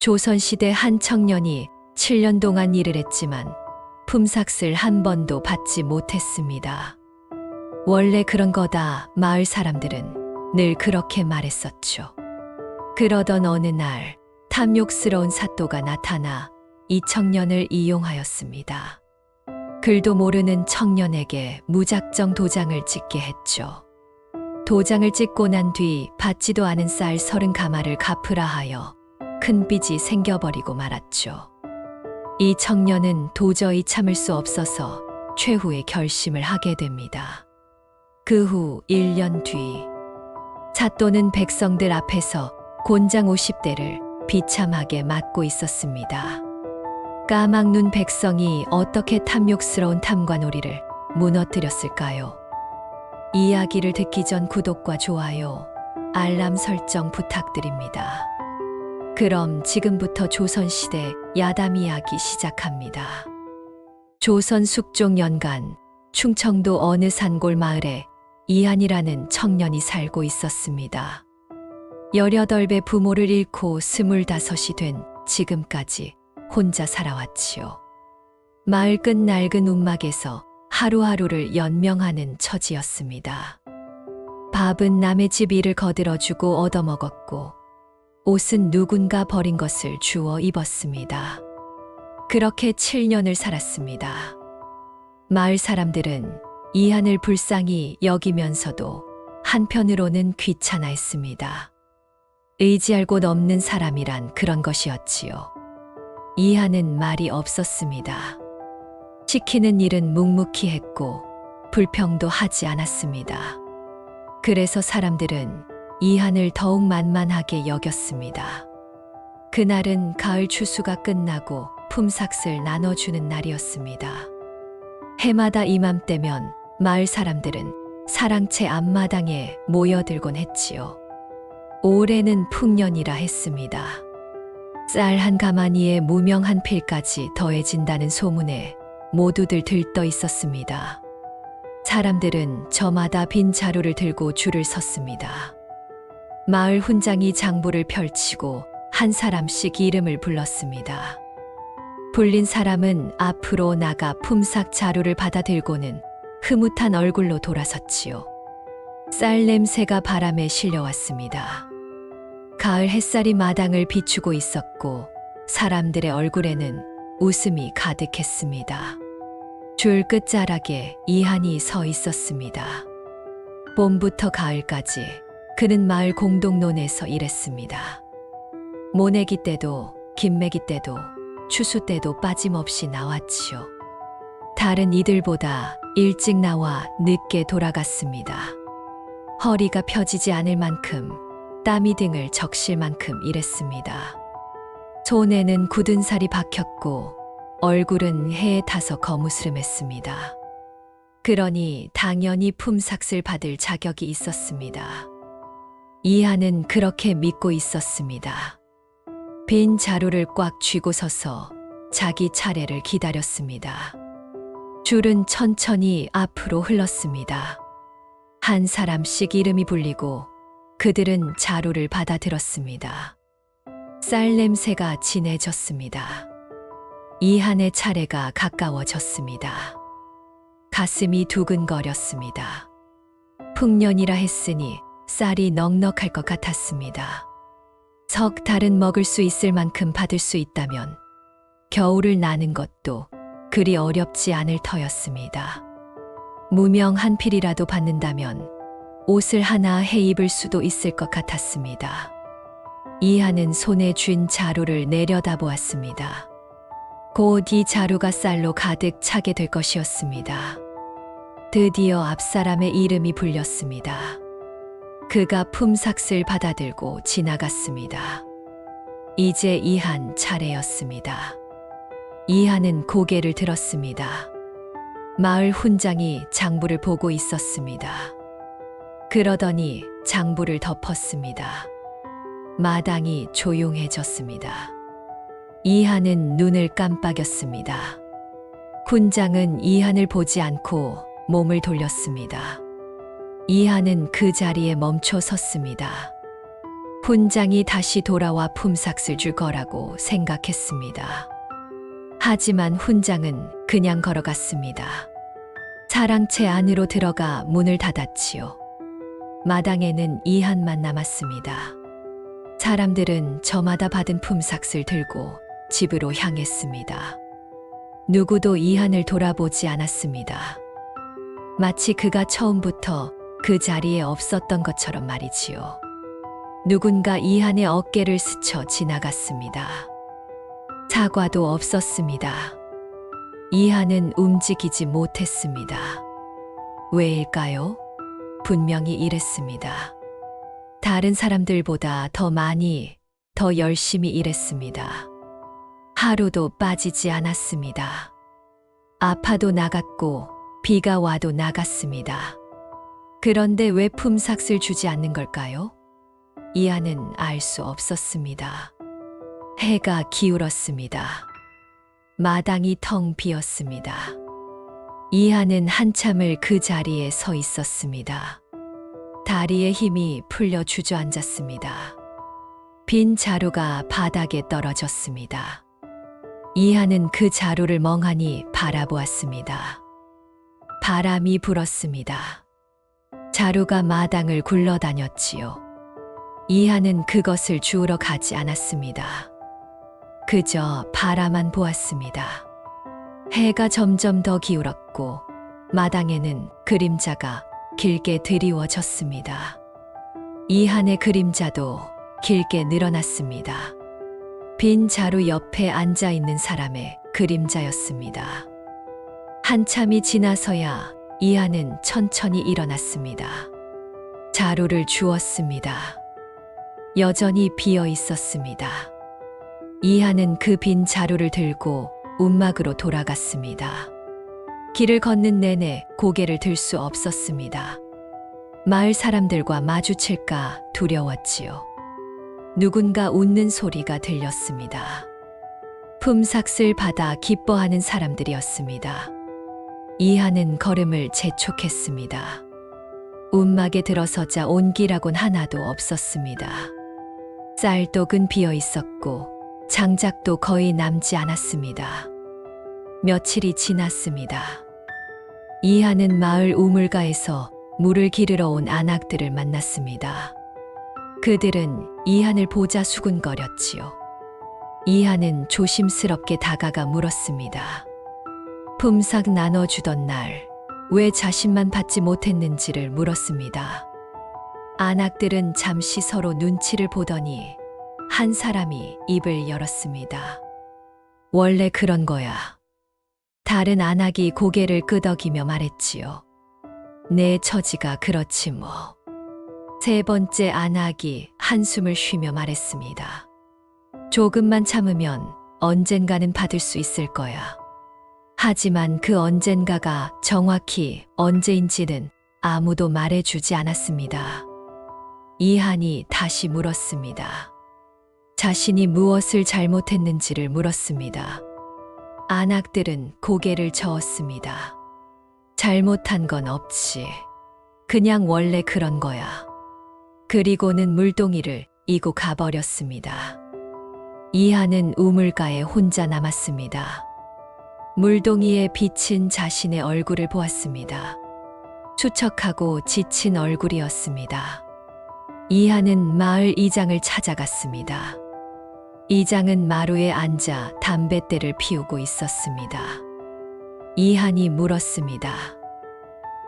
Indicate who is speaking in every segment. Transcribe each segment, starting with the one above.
Speaker 1: 조선시대 한 청년이 7년 동안 일을 했지만 품삯을 한 번도 받지 못했습니다. 원래 그런 거다. 마을 사람들은 늘 그렇게 말했었죠. 그러던 어느 날 탐욕스러운 사또가 나타나 이 청년을 이용하였습니다. 글도 모르는 청년에게 무작정 도장을 찍게 했죠. 도장을 찍고 난 뒤 받지도 않은 쌀 30가마를 갚으라 하여 큰 빚이 생겨버리고 말았죠. 이 청년은 도저히 참을 수 없어서 최후의 결심을 하게 됩니다. 그 후 1년 뒤 사또는 백성들 앞에서 곤장 50대를 비참하게 맞고 있었습니다. 까막 눈 백성이 어떻게 탐욕스러운 탐관오리를 무너뜨렸을까요? 이야기를 듣기 전 구독과 좋아요, 알람 설정 부탁드립니다. 그럼 지금부터 조선시대 야담 이야기 시작합니다. 조선 숙종 연간 충청도 어느 산골 마을에 이한이라는 청년이 살고 있었습니다. 18배 부모를 잃고 25이 된 지금까지 혼자 살아왔지요. 마을 끝 낡은 움막에서 하루하루를 연명하는 처지였습니다. 밥은 남의 집 일을 거들어주고 얻어먹었고 옷은 누군가 버린 것을 주워 입었습니다. 그렇게 7년을 살았습니다. 마을 사람들은 이한을 불쌍히 여기면서도 한편으로는 귀찮아했습니다. 의지할 곳 없는 사람이란 그런 것이었지요. 이한은 말이 없었습니다. 시키는 일은 묵묵히 했고 불평도 하지 않았습니다. 그래서 사람들은 이한을 더욱 만만하게 여겼습니다. 그날은 가을 추수가 끝나고 품삯을 나눠주는 날이었습니다. 해마다 이맘때면 마을 사람들은 사랑채 앞마당에 모여들곤 했지요. 올해는 풍년이라 했습니다. 쌀 한 가마니에 무명 한 필까지 더해진다는 소문에 모두들 들떠 있었습니다. 사람들은 저마다 빈 자루를 들고 줄을 섰습니다. 마을 훈장이 장부를 펼치고 한 사람씩 이름을 불렀습니다. 불린 사람은 앞으로 나가 품삯 자루를 받아 들고는 흐뭇한 얼굴로 돌아섰지요. 쌀 냄새가 바람에 실려왔습니다. 가을 햇살이 마당을 비추고 있었고 사람들의 얼굴에는 웃음이 가득했습니다. 줄 끝자락에 이한이 서 있었습니다. 봄부터 가을까지 그는 마을 공동론에서 일했습니다. 모내기 때도 김매기 때도 추수 때도 빠짐없이 나왔지요. 다른 이들보다 일찍 나와 늦게 돌아갔습니다. 허리가 펴지지 않을 만큼 땀이 등을 적실 만큼 일했습니다. 손에는 굳은 살이 박혔고 얼굴은 해에 타서 거무스름했습니다. 그러니 당연히 품삯을 받을 자격이 있었습니다. 이한은 그렇게 믿고 있었습니다. 빈 자루를 꽉 쥐고 서서 자기 차례를 기다렸습니다. 줄은 천천히 앞으로 흘렀습니다. 한 사람씩 이름이 불리고 그들은 자루를 받아 들었습니다. 쌀 냄새가 진해졌습니다. 이한의 차례가 가까워졌습니다. 가슴이 두근거렸습니다. 풍년이라 했으니 쌀이 넉넉할 것 같았습니다. 석 달은 먹을 수 있을 만큼 받을 수 있다면 겨울을 나는 것도 그리 어렵지 않을 터였습니다. 무명 한 필이라도 받는다면 옷을 하나 해 입을 수도 있을 것 같았습니다. 이한은 손에 쥔 자루를 내려다보았습니다. 곧 이 자루가 쌀로 가득 차게 될 것이었습니다. 드디어 앞사람의 이름이 불렸습니다. 그가 품삯을 받아들고 지나갔습니다. 이제 이한 차례였습니다. 이한은 고개를 들었습니다. 마을 훈장이 장부를 보고 있었습니다. 그러더니 장부를 덮었습니다. 마당이 조용해졌습니다. 이한은 눈을 깜빡였습니다. 훈장은 이한을 보지 않고 몸을 돌렸습니다. 이한은 그 자리에 멈춰 섰습니다. 훈장이 다시 돌아와 품삯을 줄 거라고 생각했습니다. 하지만 훈장은 그냥 걸어갔습니다. 사랑채 안으로 들어가 문을 닫았지요. 마당에는 이한만 남았습니다. 사람들은 저마다 받은 품삯을 들고 집으로 향했습니다. 누구도 이한을 돌아보지 않았습니다. 마치 그가 처음부터 그 자리에 없었던 것처럼 말이지요. 누군가 이한의 어깨를 스쳐 지나갔습니다. 사과도 없었습니다. 이한은 움직이지 못했습니다. 왜일까요? 분명히 이랬습니다. 다른 사람들보다 더 많이, 더 열심히 일했습니다. 하루도 빠지지 않았습니다. 아파도 나갔고 비가 와도 나갔습니다. 그런데 왜 품삯을 주지 않는 걸까요? 이한은 알 수 없었습니다. 해가 기울었습니다. 마당이 텅 비었습니다. 이한은 한참을 그 자리에 서 있었습니다. 다리에 힘이 풀려 주저앉았습니다. 빈 자루가 바닥에 떨어졌습니다. 이한은 그 자루를 멍하니 바라보았습니다. 바람이 불었습니다. 자루가 마당을 굴러다녔지요. 이한은 그것을 주우러 가지 않았습니다. 그저 바라만 보았습니다. 해가 점점 더 기울었고 마당에는 그림자가 길게 드리워졌습니다. 이한의 그림자도 길게 늘어났습니다. 빈 자루 옆에 앉아 있는 사람의 그림자였습니다. 한참이 지나서야 이한은 천천히 일어났습니다. 자루를 주웠습니다. 여전히 비어 있었습니다. 이한은 그 빈 자루를 들고 움막으로 돌아갔습니다. 길을 걷는 내내 고개를 들 수 없었습니다. 마을 사람들과 마주칠까 두려웠지요. 누군가 웃는 소리가 들렸습니다. 품삯을 받아 기뻐하는 사람들이었습니다. 이한은 걸음을 재촉했습니다. 움막에 들어서자 온기라곤 하나도 없었습니다. 쌀독은 비어 있었고 장작도 거의 남지 않았습니다. 며칠이 지났습니다. 이한은 마을 우물가에서 물을 기르러 온 안악들을 만났습니다. 그들은 이한을 보자 수군거렸지요. 이한은 조심스럽게 다가가 물었습니다. 품삯 나눠주던 날 왜 자신만 받지 못했는지를 물었습니다. 안악들은 잠시 서로 눈치를 보더니 한 사람이 입을 열었습니다. 원래 그런 거야. 다른 안악이 고개를 끄덕이며 말했지요. 내 처지가 그렇지 뭐. 세 번째 안악이 한숨을 쉬며 말했습니다. 조금만 참으면 언젠가는 받을 수 있을 거야. 하지만 그 언젠가가 정확히 언제인지는 아무도 말해주지 않았습니다. 이한이 다시 물었습니다. 자신이 무엇을 잘못했는지를 물었습니다. 안악들은 고개를 저었습니다. 잘못한 건 없지. 그냥 원래 그런 거야. 그리고는 물동이를 이고 가버렸습니다. 이한은 우물가에 혼자 남았습니다. 물동이에 비친 자신의 얼굴을 보았습니다. 추척하고 지친 얼굴이었습니다. 이한은 마을 이장을 찾아갔습니다. 이장은 마루에 앉아 담뱃대를 피우고 있었습니다. 이한이 물었습니다.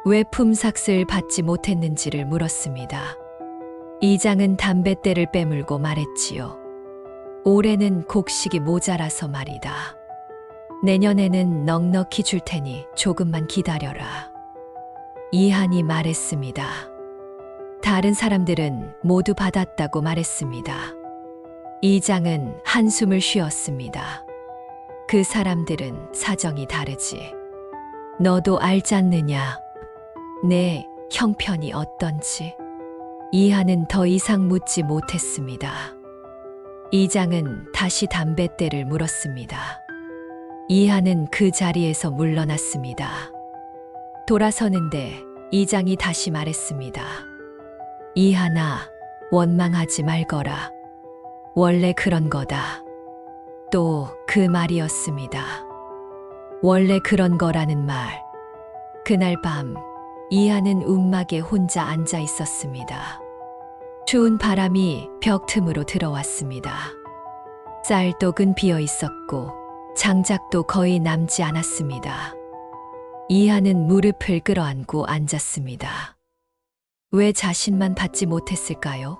Speaker 1: 왜 품삯을 받지 못했는지를 물었습니다. 이장은 담뱃대를 빼물고 말했지요. 올해는 곡식이 모자라서 말이다. 내년에는 넉넉히 줄 테니 조금만 기다려라. 이한이 말했습니다. 다른 사람들은 모두 받았다고 말했습니다. 이장은 한숨을 쉬었습니다. 그 사람들은 사정이 다르지. 너도 알잖느냐. 내 형편이 어떤지. 이한은 더 이상 묻지 못했습니다. 이장은 다시 담뱃대를 물었습니다. 이한은 그 자리에서 물러났습니다. 돌아서는데 이장이 다시 말했습니다. 이한아, 원망하지 말거라. 원래 그런 거다. 또 그 말이었습니다. 원래 그런 거라는 말. 그날 밤 이하는 움막에 혼자 앉아 있었습니다. 추운 바람이 벽 틈으로 들어왔습니다. 쌀독은 비어 있었고 장작도 거의 남지 않았습니다. 이하는 무릎을 끌어안고 앉았습니다. 왜 자신만 받지 못했을까요?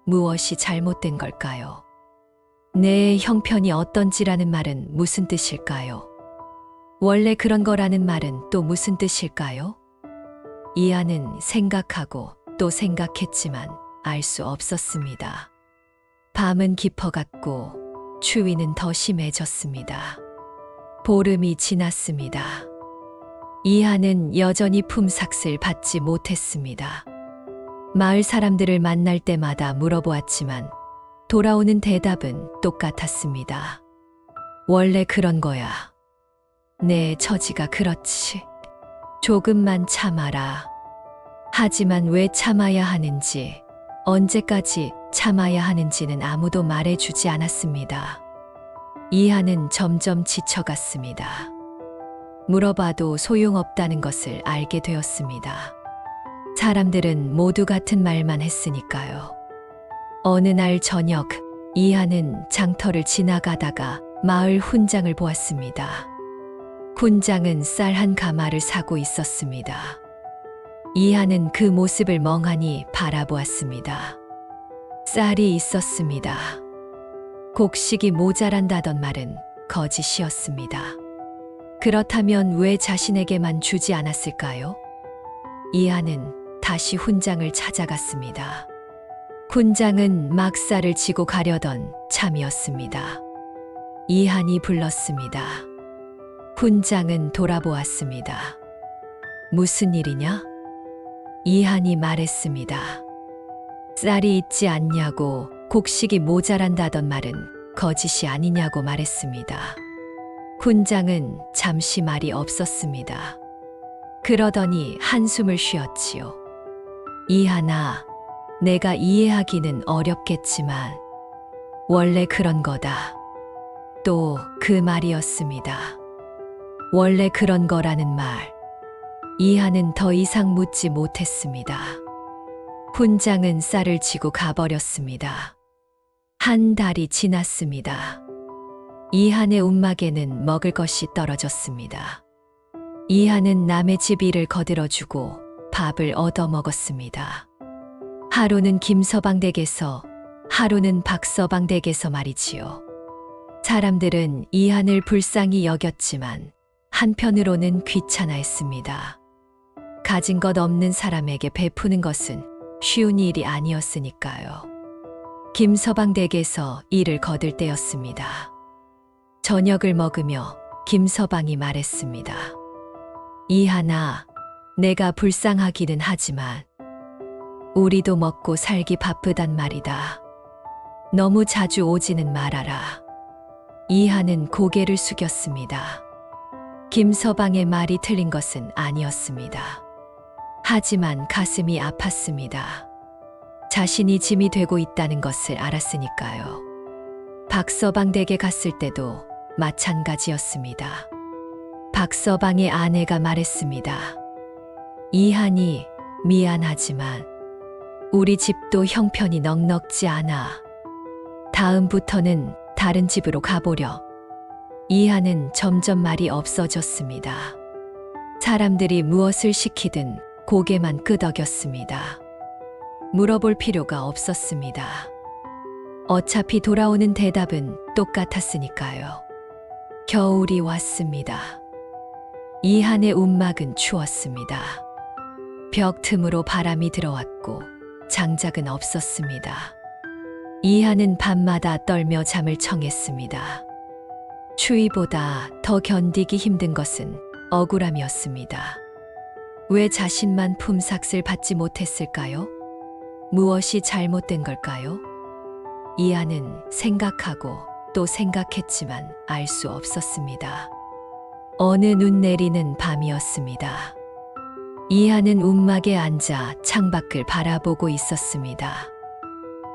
Speaker 1: 무엇이 잘못된 걸까요? 내 형편이 어떤지라는 말은 무슨 뜻일까요? 원래 그런 거라는 말은 또 무슨 뜻일까요? 이하는 생각하고 또 생각했지만 알 수 없었습니다. 밤은 깊어갔고 추위는 더 심해졌습니다. 보름이 지났습니다. 이하는 여전히 품삯을 받지 못했습니다. 마을 사람들을 만날 때마다 물어보았지만 돌아오는 대답은 똑같았습니다. 원래 그런 거야. 내 처지가 그렇지. 조금만 참아라. 하지만 왜 참아야 하는지, 언제까지 참아야 하는지는 아무도 말해주지 않았습니다. 이하는 점점 지쳐갔습니다. 물어봐도 소용없다는 것을 알게 되었습니다. 사람들은 모두 같은 말만 했으니까요. 어느 날 저녁, 이하는 장터를 지나가다가 마을 훈장을 보았습니다. 훈장은 쌀 한 가마를 사고 있었습니다. 이하는 그 모습을 멍하니 바라보았습니다. 쌀이 있었습니다. 곡식이 모자란다던 말은 거짓이었습니다. 그렇다면 왜 자신에게만 주지 않았을까요? 이하는 다시 훈장을 찾아갔습니다. 훈장은 막 쌀을 지고 가려던 참이었습니다. 이한이 불렀습니다. 훈장은 돌아보았습니다. 무슨 일이냐? 이한이 말했습니다. 쌀이 있지 않냐고, 곡식이 모자란다던 말은 거짓이 아니냐고 말했습니다. 훈장은 잠시 말이 없었습니다. 그러더니 한숨을 쉬었지요. 이하나, 내가 이해하기는 어렵겠지만 원래 그런 거다. 또 그 말이었습니다. 원래 그런 거라는 말. 이하는 더 이상 묻지 못했습니다. 훈장은 쌀을 지고 가버렸습니다. 한 달이 지났습니다. 이한의 움막에는 먹을 것이 떨어졌습니다. 이한은 남의 집 일을 거들어주고 밥을 얻어 먹었습니다. 하루는 김서방 댁에서, 하루는 박서방 댁에서 말이지요. 사람들은 이한을 불쌍히 여겼지만 한편으로는 귀찮아했습니다. 가진 것 없는 사람에게 베푸는 것은 쉬운 일이 아니었으니까요. 김서방 댁에서 일을 거들 때였습니다. 저녁을 먹으며 김서방이 말했습니다. 이하나, 내가 불쌍하기는 하지만 우리도 먹고 살기 바쁘단 말이다. 너무 자주 오지는 말아라. 이하는 고개를 숙였습니다. 김서방의 말이 틀린 것은 아니었습니다. 하지만 가슴이 아팠습니다. 자신이 짐이 되고 있다는 것을 알았으니까요. 박서방 댁에 갔을 때도 마찬가지였습니다. 박서방의 아내가 말했습니다. 이한이, 미안하지만 우리 집도 형편이 넉넉지 않아. 다음부터는 다른 집으로 가보려. 이하는 점점 말이 없어졌습니다. 사람들이 무엇을 시키든 고개만 끄덕였습니다. 물어볼 필요가 없었습니다. 어차피 돌아오는 대답은 똑같았으니까요. 겨울이 왔습니다. 이한의 움막은 추웠습니다. 벽 틈으로 바람이 들어왔고 장작은 없었습니다. 이한은 밤마다 떨며 잠을 청했습니다. 추위보다 더 견디기 힘든 것은 억울함이었습니다. 왜 자신만 품삯을 받지 못했을까요? 무엇이 잘못된 걸까요? 이하는 생각하고 또 생각했지만 알 수 없었습니다. 어느 눈 내리는 밤이었습니다. 이하는 움막에 앉아 창밖을 바라보고 있었습니다.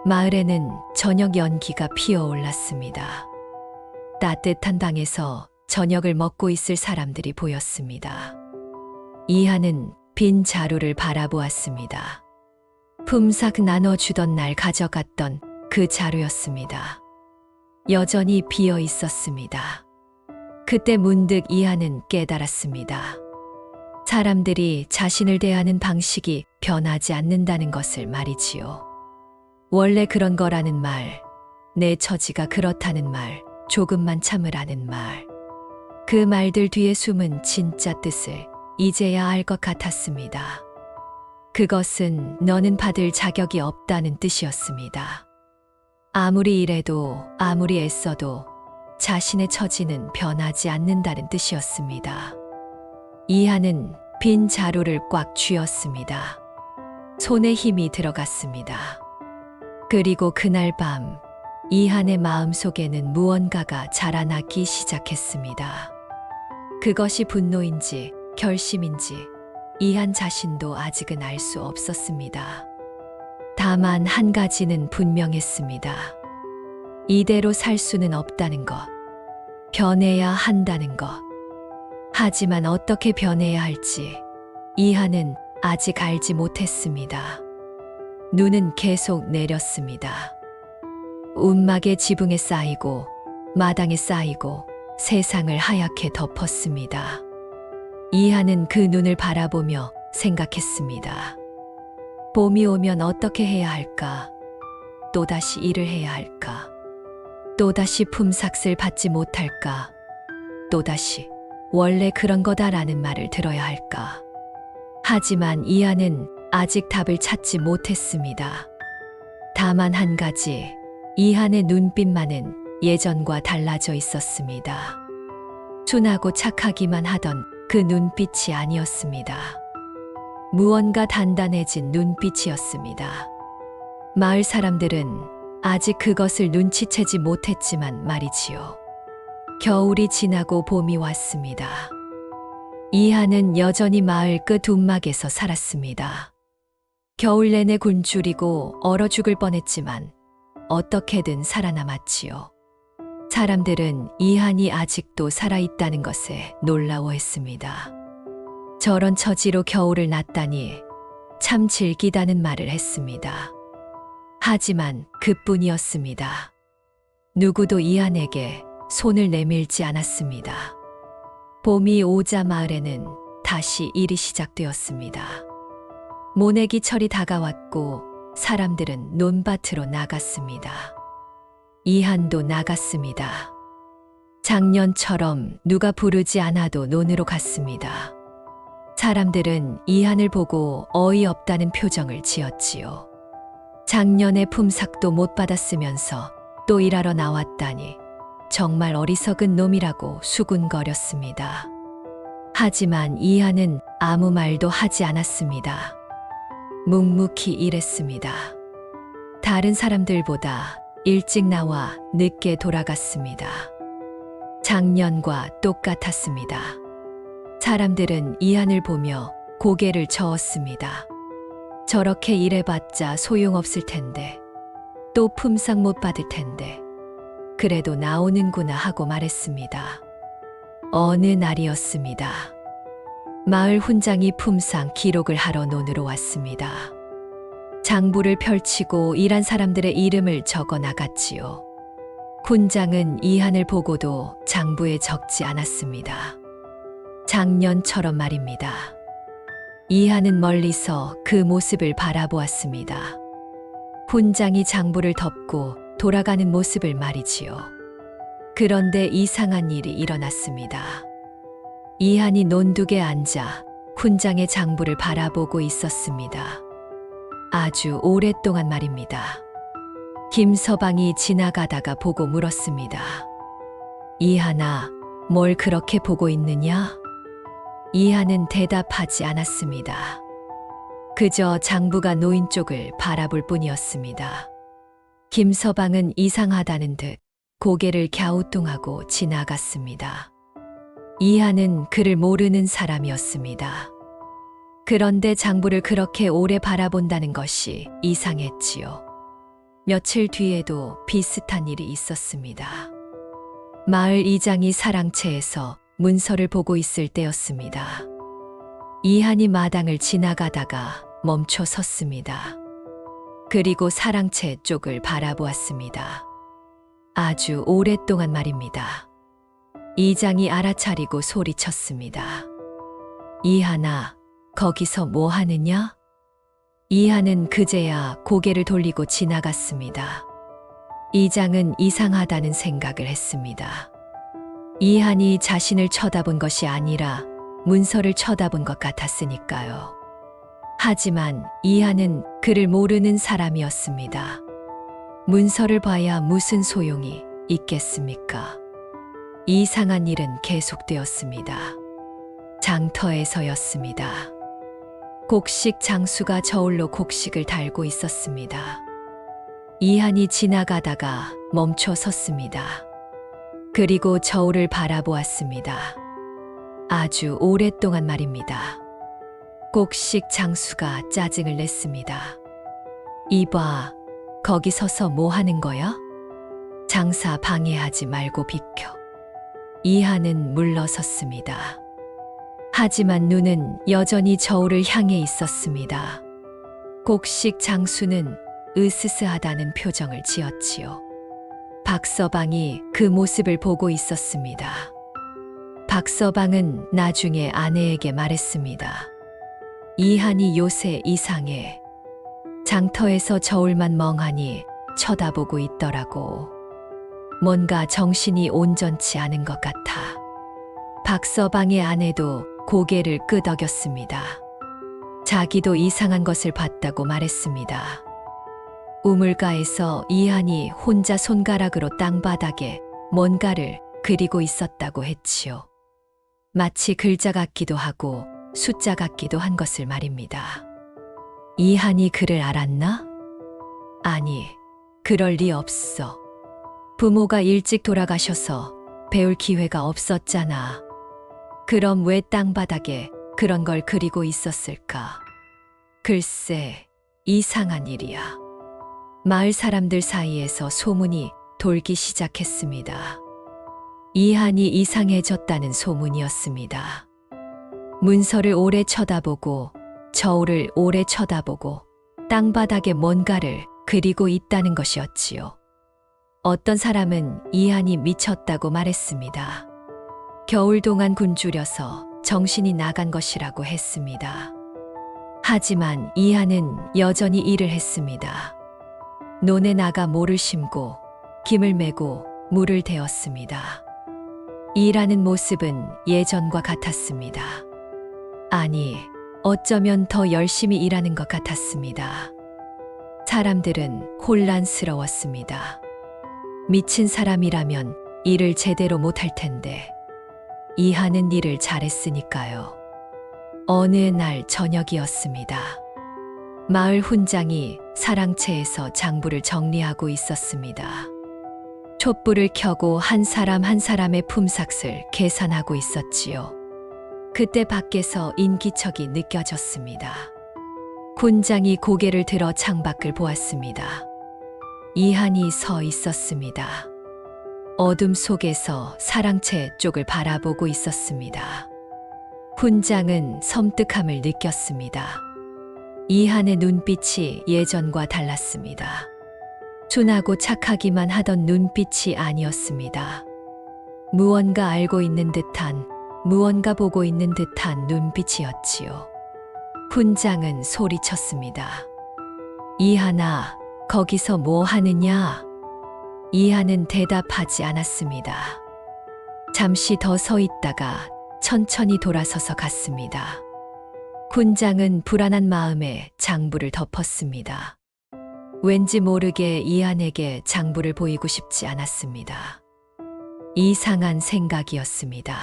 Speaker 1: 마을에는 저녁 연기가 피어올랐습니다. 따뜻한 방에서 저녁을 먹고 있을 사람들이 보였습니다. 이하는 빈 자루를 바라보았습니다. 품삯 나눠주던 날 가져갔던 그 자루였습니다. 여전히 비어 있었습니다. 그때 문득 이하는 깨달았습니다. 사람들이 자신을 대하는 방식이 변하지 않는다는 것을 말이지요. 원래 그런 거라는 말, 내 처지가 그렇다는 말, 조금만 참으라는 말. 그 말들 뒤에 숨은 진짜 뜻을 이제야 알 것 같았습니다. 그것은 너는 받을 자격이 없다는 뜻이었습니다. 아무리 일해도 아무리 애써도 자신의 처지는 변하지 않는다는 뜻이었습니다. 이하는 빈 자루를 꽉 쥐었습니다. 손에 힘이 들어갔습니다. 그리고 그날 밤 이한의 마음속에는 무언가가 자라나기 시작했습니다. 그것이 분노인지 결심인지 이한 자신도 아직은 알 수 없었습니다. 다만 한 가지는 분명했습니다. 이대로 살 수는 없다는 것, 변해야 한다는 것. 하지만 어떻게 변해야 할지 이한은 아직 알지 못했습니다. 눈은 계속 내렸습니다. 움막의 지붕에 쌓이고 마당에 쌓이고 세상을 하얗게 덮었습니다. 이하는 그 눈을 바라보며 생각했습니다. 봄이 오면 어떻게 해야 할까? 또다시 일을 해야 할까? 또다시 품삯을 받지 못할까? 또다시 원래 그런 거다라는 말을 들어야 할까? 하지만 이하는 아직 답을 찾지 못했습니다. 다만 한 가지, 이한의 눈빛만은 예전과 달라져 있었습니다. 순하고 착하기만 하던 그 눈빛이 아니었습니다. 무언가 단단해진 눈빛이었습니다. 마을 사람들은 아직 그것을 눈치채지 못했지만 말이지요. 겨울이 지나고 봄이 왔습니다. 이하는 여전히 마을 끝 움막에서 살았습니다. 겨울 내내 굶주리고 얼어 죽을 뻔했지만 어떻게든 살아남았지요. 사람들은 이한이 아직도 살아있다는 것에 놀라워했습니다. 저런 처지로 겨울을 났다니 참 즐기다는 말을 했습니다. 하지만 그뿐이었습니다. 누구도 이한에게 손을 내밀지 않았습니다. 봄이 오자 마을에는 다시 일이 시작되었습니다. 모내기 철이 다가왔고 사람들은 논밭으로 나갔습니다. 이한도 나갔습니다. 작년처럼 누가 부르지 않아도 논으로 갔습니다. 사람들은 이한을 보고 어이없다는 표정을 지었지요. 작년에 품삯도 못 받았으면서 또 일하러 나왔다니 정말 어리석은 놈이라고 수군거렸습니다. 하지만 이한은 아무 말도 하지 않았습니다. 묵묵히 일했습니다. 다른 사람들보다 일찍 나와 늦게 돌아갔습니다. 작년과 똑같았습니다. 사람들은 이한을 보며 고개를 저었습니다. 저렇게 일해봤자 소용없을 텐데, 또 품삯 못 받을 텐데, 그래도 나오는구나 하고 말했습니다. 어느 날이었습니다. 마을 훈장이 품삯 기록을 하러 논으로 왔습니다. 장부를 펼치고 일한 사람들의 이름을 적어 나갔지요. 훈장은 이한을 보고도 장부에 적지 않았습니다. 작년처럼 말입니다. 이한은 멀리서 그 모습을 바라보았습니다. 훈장이 장부를 덮고 돌아가는 모습을 말이지요. 그런데 이상한 일이 일어났습니다. 이한이 논둑에 앉아 훈장의 장부를 바라보고 있었습니다. 아주 오랫동안 말입니다. 김서방이 지나가다가 보고 물었습니다. 이한아, 뭘 그렇게 보고 있느냐? 이한은 대답하지 않았습니다. 그저 장부가 놓인 쪽을 바라볼 뿐이었습니다. 김서방은 이상하다는 듯 고개를 갸우뚱하고 지나갔습니다. 이한은 그를 모르는 사람이었습니다. 그런데 장부를 그렇게 오래 바라본다는 것이 이상했지요. 며칠 뒤에도 비슷한 일이 있었습니다. 마을 이장이 사랑채에서 문서를 보고 있을 때였습니다. 이한이 마당을 지나가다가 멈춰 섰습니다. 그리고 사랑채 쪽을 바라보았습니다. 아주 오랫동안 말입니다. 이장이 알아차리고 소리쳤습니다. 이한아, 거기서 뭐 하느냐? 이한은 그제야 고개를 돌리고 지나갔습니다. 이장은 이상하다는 생각을 했습니다. 이한이 자신을 쳐다본 것이 아니라 문서를 쳐다본 것 같았으니까요. 하지만 이한은 그를 모르는 사람이었습니다. 문서를 봐야 무슨 소용이 있겠습니까? 이상한 일은 계속되었습니다. 장터에서였습니다. 곡식 장수가 저울로 곡식을 달고 있었습니다. 이한이 지나가다가 멈춰 섰습니다. 그리고 저울을 바라보았습니다. 아주 오랫동안 말입니다. 곡식 장수가 짜증을 냈습니다. 이봐, 거기 서서 뭐 하는 거야? 장사 방해하지 말고 비켜. 이한은 물러섰습니다. 하지만 눈은 여전히 저울을 향해 있었습니다. 곡식 장수는 으스스하다는 표정을 지었지요. 박서방이 그 모습을 보고 있었습니다. 박서방은 나중에 아내에게 말했습니다. 이한이 요새 이상해. 장터에서 저울만 멍하니 쳐다보고 있더라고. 뭔가 정신이 온전치 않은 것 같아. 박서방의 아내도 고개를 끄덕였습니다. 자기도 이상한 것을 봤다고 말했습니다. 우물가에서 이한이 혼자 손가락으로 땅바닥에 뭔가를 그리고 있었다고 했지요. 마치 글자 같기도 하고 숫자 같기도 한 것을 말입니다. 이한이 그를 알았나? 아니, 그럴 리 없어. 부모가 일찍 돌아가셔서 배울 기회가 없었잖아. 그럼 왜 땅바닥에 그런 걸 그리고 있었을까? 글쎄, 이상한 일이야. 마을 사람들 사이에서 소문이 돌기 시작했습니다. 이한이 이상해졌다는 소문이었습니다. 문서를 오래 쳐다보고 저울을 오래 쳐다보고 땅바닥에 뭔가를 그리고 있다는 것이었지요. 어떤 사람은 이한이 미쳤다고 말했습니다. 겨울 동안 굶주려서 정신이 나간 것이라고 했습니다. 하지만 이한은 여전히 일을 했습니다. 논에 나가 모를 심고 김을 메고 물을 대었습니다. 일하는 모습은 예전과 같았습니다. 아니, 어쩌면 더 열심히 일하는 것 같았습니다. 사람들은 혼란스러웠습니다. 미친 사람이라면 일을 제대로 못할 텐데 이한은 일을 잘했으니까요. 어느 날 저녁이었습니다. 마을 훈장이 사랑채에서 장부를 정리하고 있었습니다. 촛불을 켜고 한 사람 한 사람의 품삯을 계산하고 있었지요. 그때 밖에서 인기척이 느껴졌습니다. 훈장이 고개를 들어 창밖을 보았습니다. 이한이 서 있었습니다. 어둠 속에서 사랑채 쪽을 바라보고 있었습니다. 훈장은 섬뜩함을 느꼈습니다. 이한의 눈빛이 예전과 달랐습니다. 순하고 착하기만 하던 눈빛이 아니었습니다. 무언가 알고 있는 듯한, 무언가 보고 있는 듯한 눈빛이었지요. 훈장은 소리쳤습니다. 이한아, 거기서 뭐 하느냐? 이한은 대답하지 않았습니다. 잠시 더 서 있다가 천천히 돌아서서 갔습니다. 훈장은 불안한 마음에 장부를 덮었습니다. 왠지 모르게 이한에게 장부를 보이고 싶지 않았습니다. 이상한 생각이었습니다.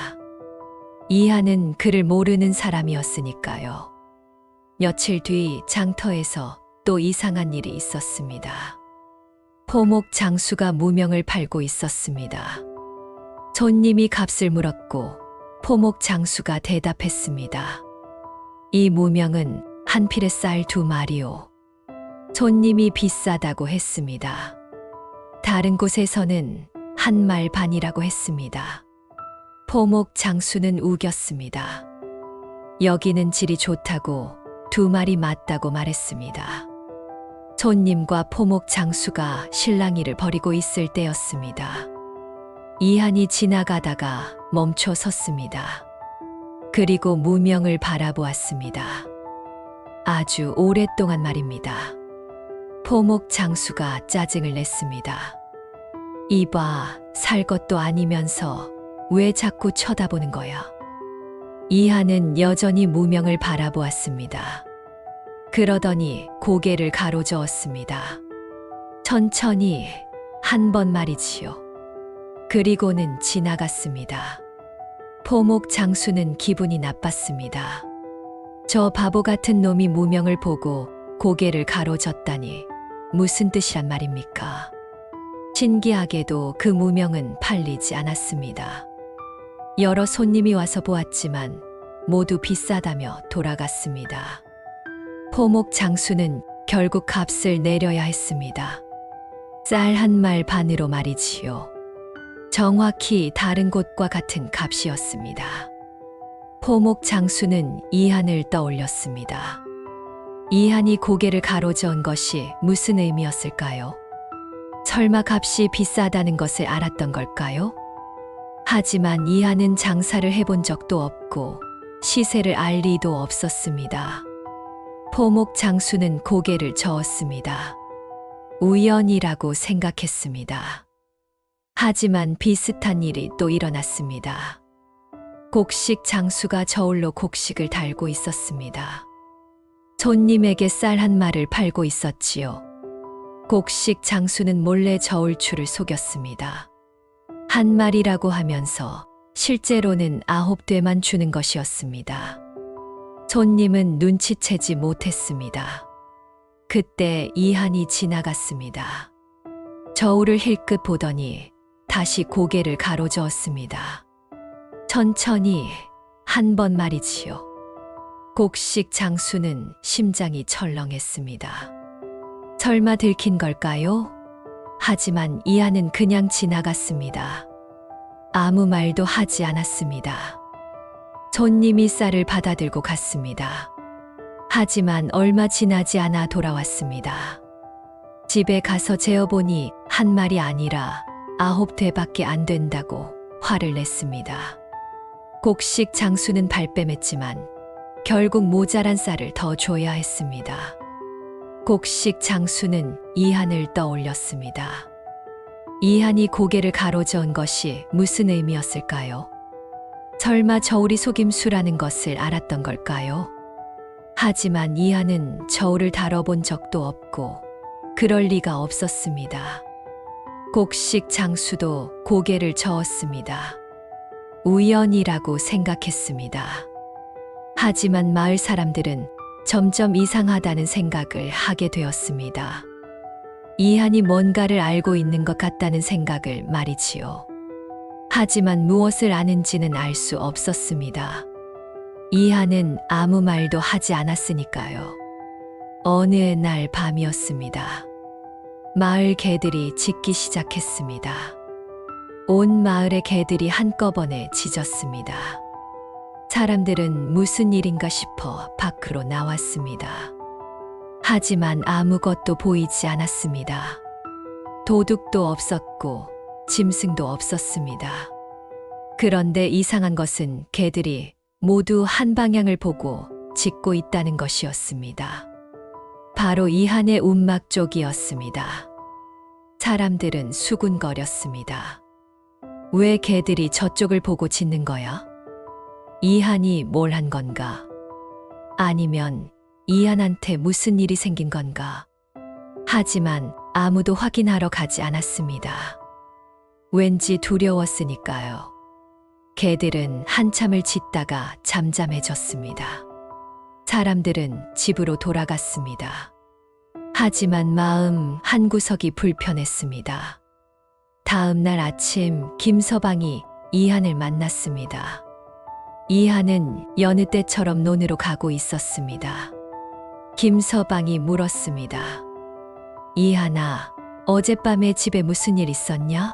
Speaker 1: 이한은 그를 모르는 사람이었으니까요. 며칠 뒤 장터에서 또 이상한 일이 있었습니다. 포목 장수가 무명을 팔고 있었습니다. 손님이 값을 물었고 포목 장수가 대답했습니다. 이 무명은 한 필에 쌀 2마리오. 손님이 비싸다고 했습니다. 다른 곳에서는 한 말 반이라고 했습니다. 포목 장수는 우겼습니다. 여기는 질이 좋다고 2마리 맞다고 말했습니다. 손님과 포목 장수가 실랑이를 벌이고 있을 때였습니다. 이한이 지나가다가 멈춰 섰습니다. 그리고 무명을 바라보았습니다. 아주 오랫동안 말입니다. 포목 장수가 짜증을 냈습니다. 이봐, 살 것도 아니면서 왜 자꾸 쳐다보는 거야? 이한은 여전히 무명을 바라보았습니다. 그러더니 고개를 가로저었습니다. 천천히 한 번 말이지요. 그리고는 지나갔습니다. 포목 장수는 기분이 나빴습니다. 저 바보 같은 놈이 무명을 보고 고개를 가로젓다니 무슨 뜻이란 말입니까? 신기하게도 그 무명은 팔리지 않았습니다. 여러 손님이 와서 보았지만 모두 비싸다며 돌아갔습니다. 포목 장수는 결국 값을 내려야 했습니다. 쌀 한 말 반으로 말이지요. 정확히 다른 곳과 같은 값이었습니다. 포목 장수는 이한을 떠올렸습니다. 이한이 고개를 가로저은 것이 무슨 의미였을까요? 설마 값이 비싸다는 것을 알았던 걸까요? 하지만 이한은 장사를 해본 적도 없고 시세를 알 리도 없었습니다. 포목 장수는 고개를 저었습니다. 우연이라고 생각했습니다. 하지만 비슷한 일이 또 일어났습니다. 곡식 장수가 저울로 곡식을 달고 있었습니다. 손님에게 쌀 한 마를 팔고 있었지요. 곡식 장수는 몰래 저울추를 속였습니다. 한 마리라고 하면서 실제로는 9대만 주는 것이었습니다. 손님은 눈치채지 못했습니다. 그때 이한이 지나갔습니다. 저울을 힐끗 보더니 다시 고개를 가로저었습니다. 천천히 한 번 말이지요. 곡식 장수는 심장이 철렁했습니다. 설마 들킨 걸까요? 하지만 이한은 그냥 지나갔습니다. 아무 말도 하지 않았습니다. 손님이 쌀을 받아들고 갔습니다. 하지만 얼마 지나지 않아 돌아왔습니다. 집에 가서 재어보니 한 마리 아니라 9대밖에 안 된다고 화를 냈습니다. 곡식 장수는 발뺌했지만 결국 모자란 쌀을 더 줘야 했습니다. 곡식 장수는 이한을 떠올렸습니다. 이한이 고개를 가로저은 것이 무슨 의미였을까요? 설마 저울이 속임수라는 것을 알았던 걸까요? 하지만 이한은 저울을 다뤄본 적도 없고 그럴 리가 없었습니다. 곡식 장수도 고개를 저었습니다. 우연이라고 생각했습니다. 하지만 마을 사람들은 점점 이상하다는 생각을 하게 되었습니다. 이한이 뭔가를 알고 있는 것 같다는 생각을 말이지요. 하지만 무엇을 아는지는 알 수 없었습니다. 이한은 아무 말도 하지 않았으니까요. 어느 날 밤이었습니다. 마을 개들이 짖기 시작했습니다. 온 마을의 개들이 한꺼번에 짖었습니다. 사람들은 무슨 일인가 싶어 밖으로 나왔습니다. 하지만 아무것도 보이지 않았습니다. 도둑도 없었고 짐승도 없었습니다. 그런데 이상한 것은 개들이 모두 한 방향을 보고 짖고 있다는 것이었습니다. 바로 이한의 움막 쪽이었습니다. 사람들은 수군거렸습니다. 왜 개들이 저쪽을 보고 짖는 거야? 이한이 뭘 한 건가? 아니면 이한한테 무슨 일이 생긴 건가? 하지만 아무도 확인하러 가지 않았습니다. 왠지 두려웠으니까요. 개들은 한참을 짖다가 잠잠해졌습니다. 사람들은 집으로 돌아갔습니다. 하지만 마음 한구석이 불편했습니다. 다음 날 아침 김서방이 이한을 만났습니다. 이한은 여느 때처럼 논으로 가고 있었습니다. 김서방이 물었습니다. 이하나, 어젯밤에 집에 무슨 일 있었냐?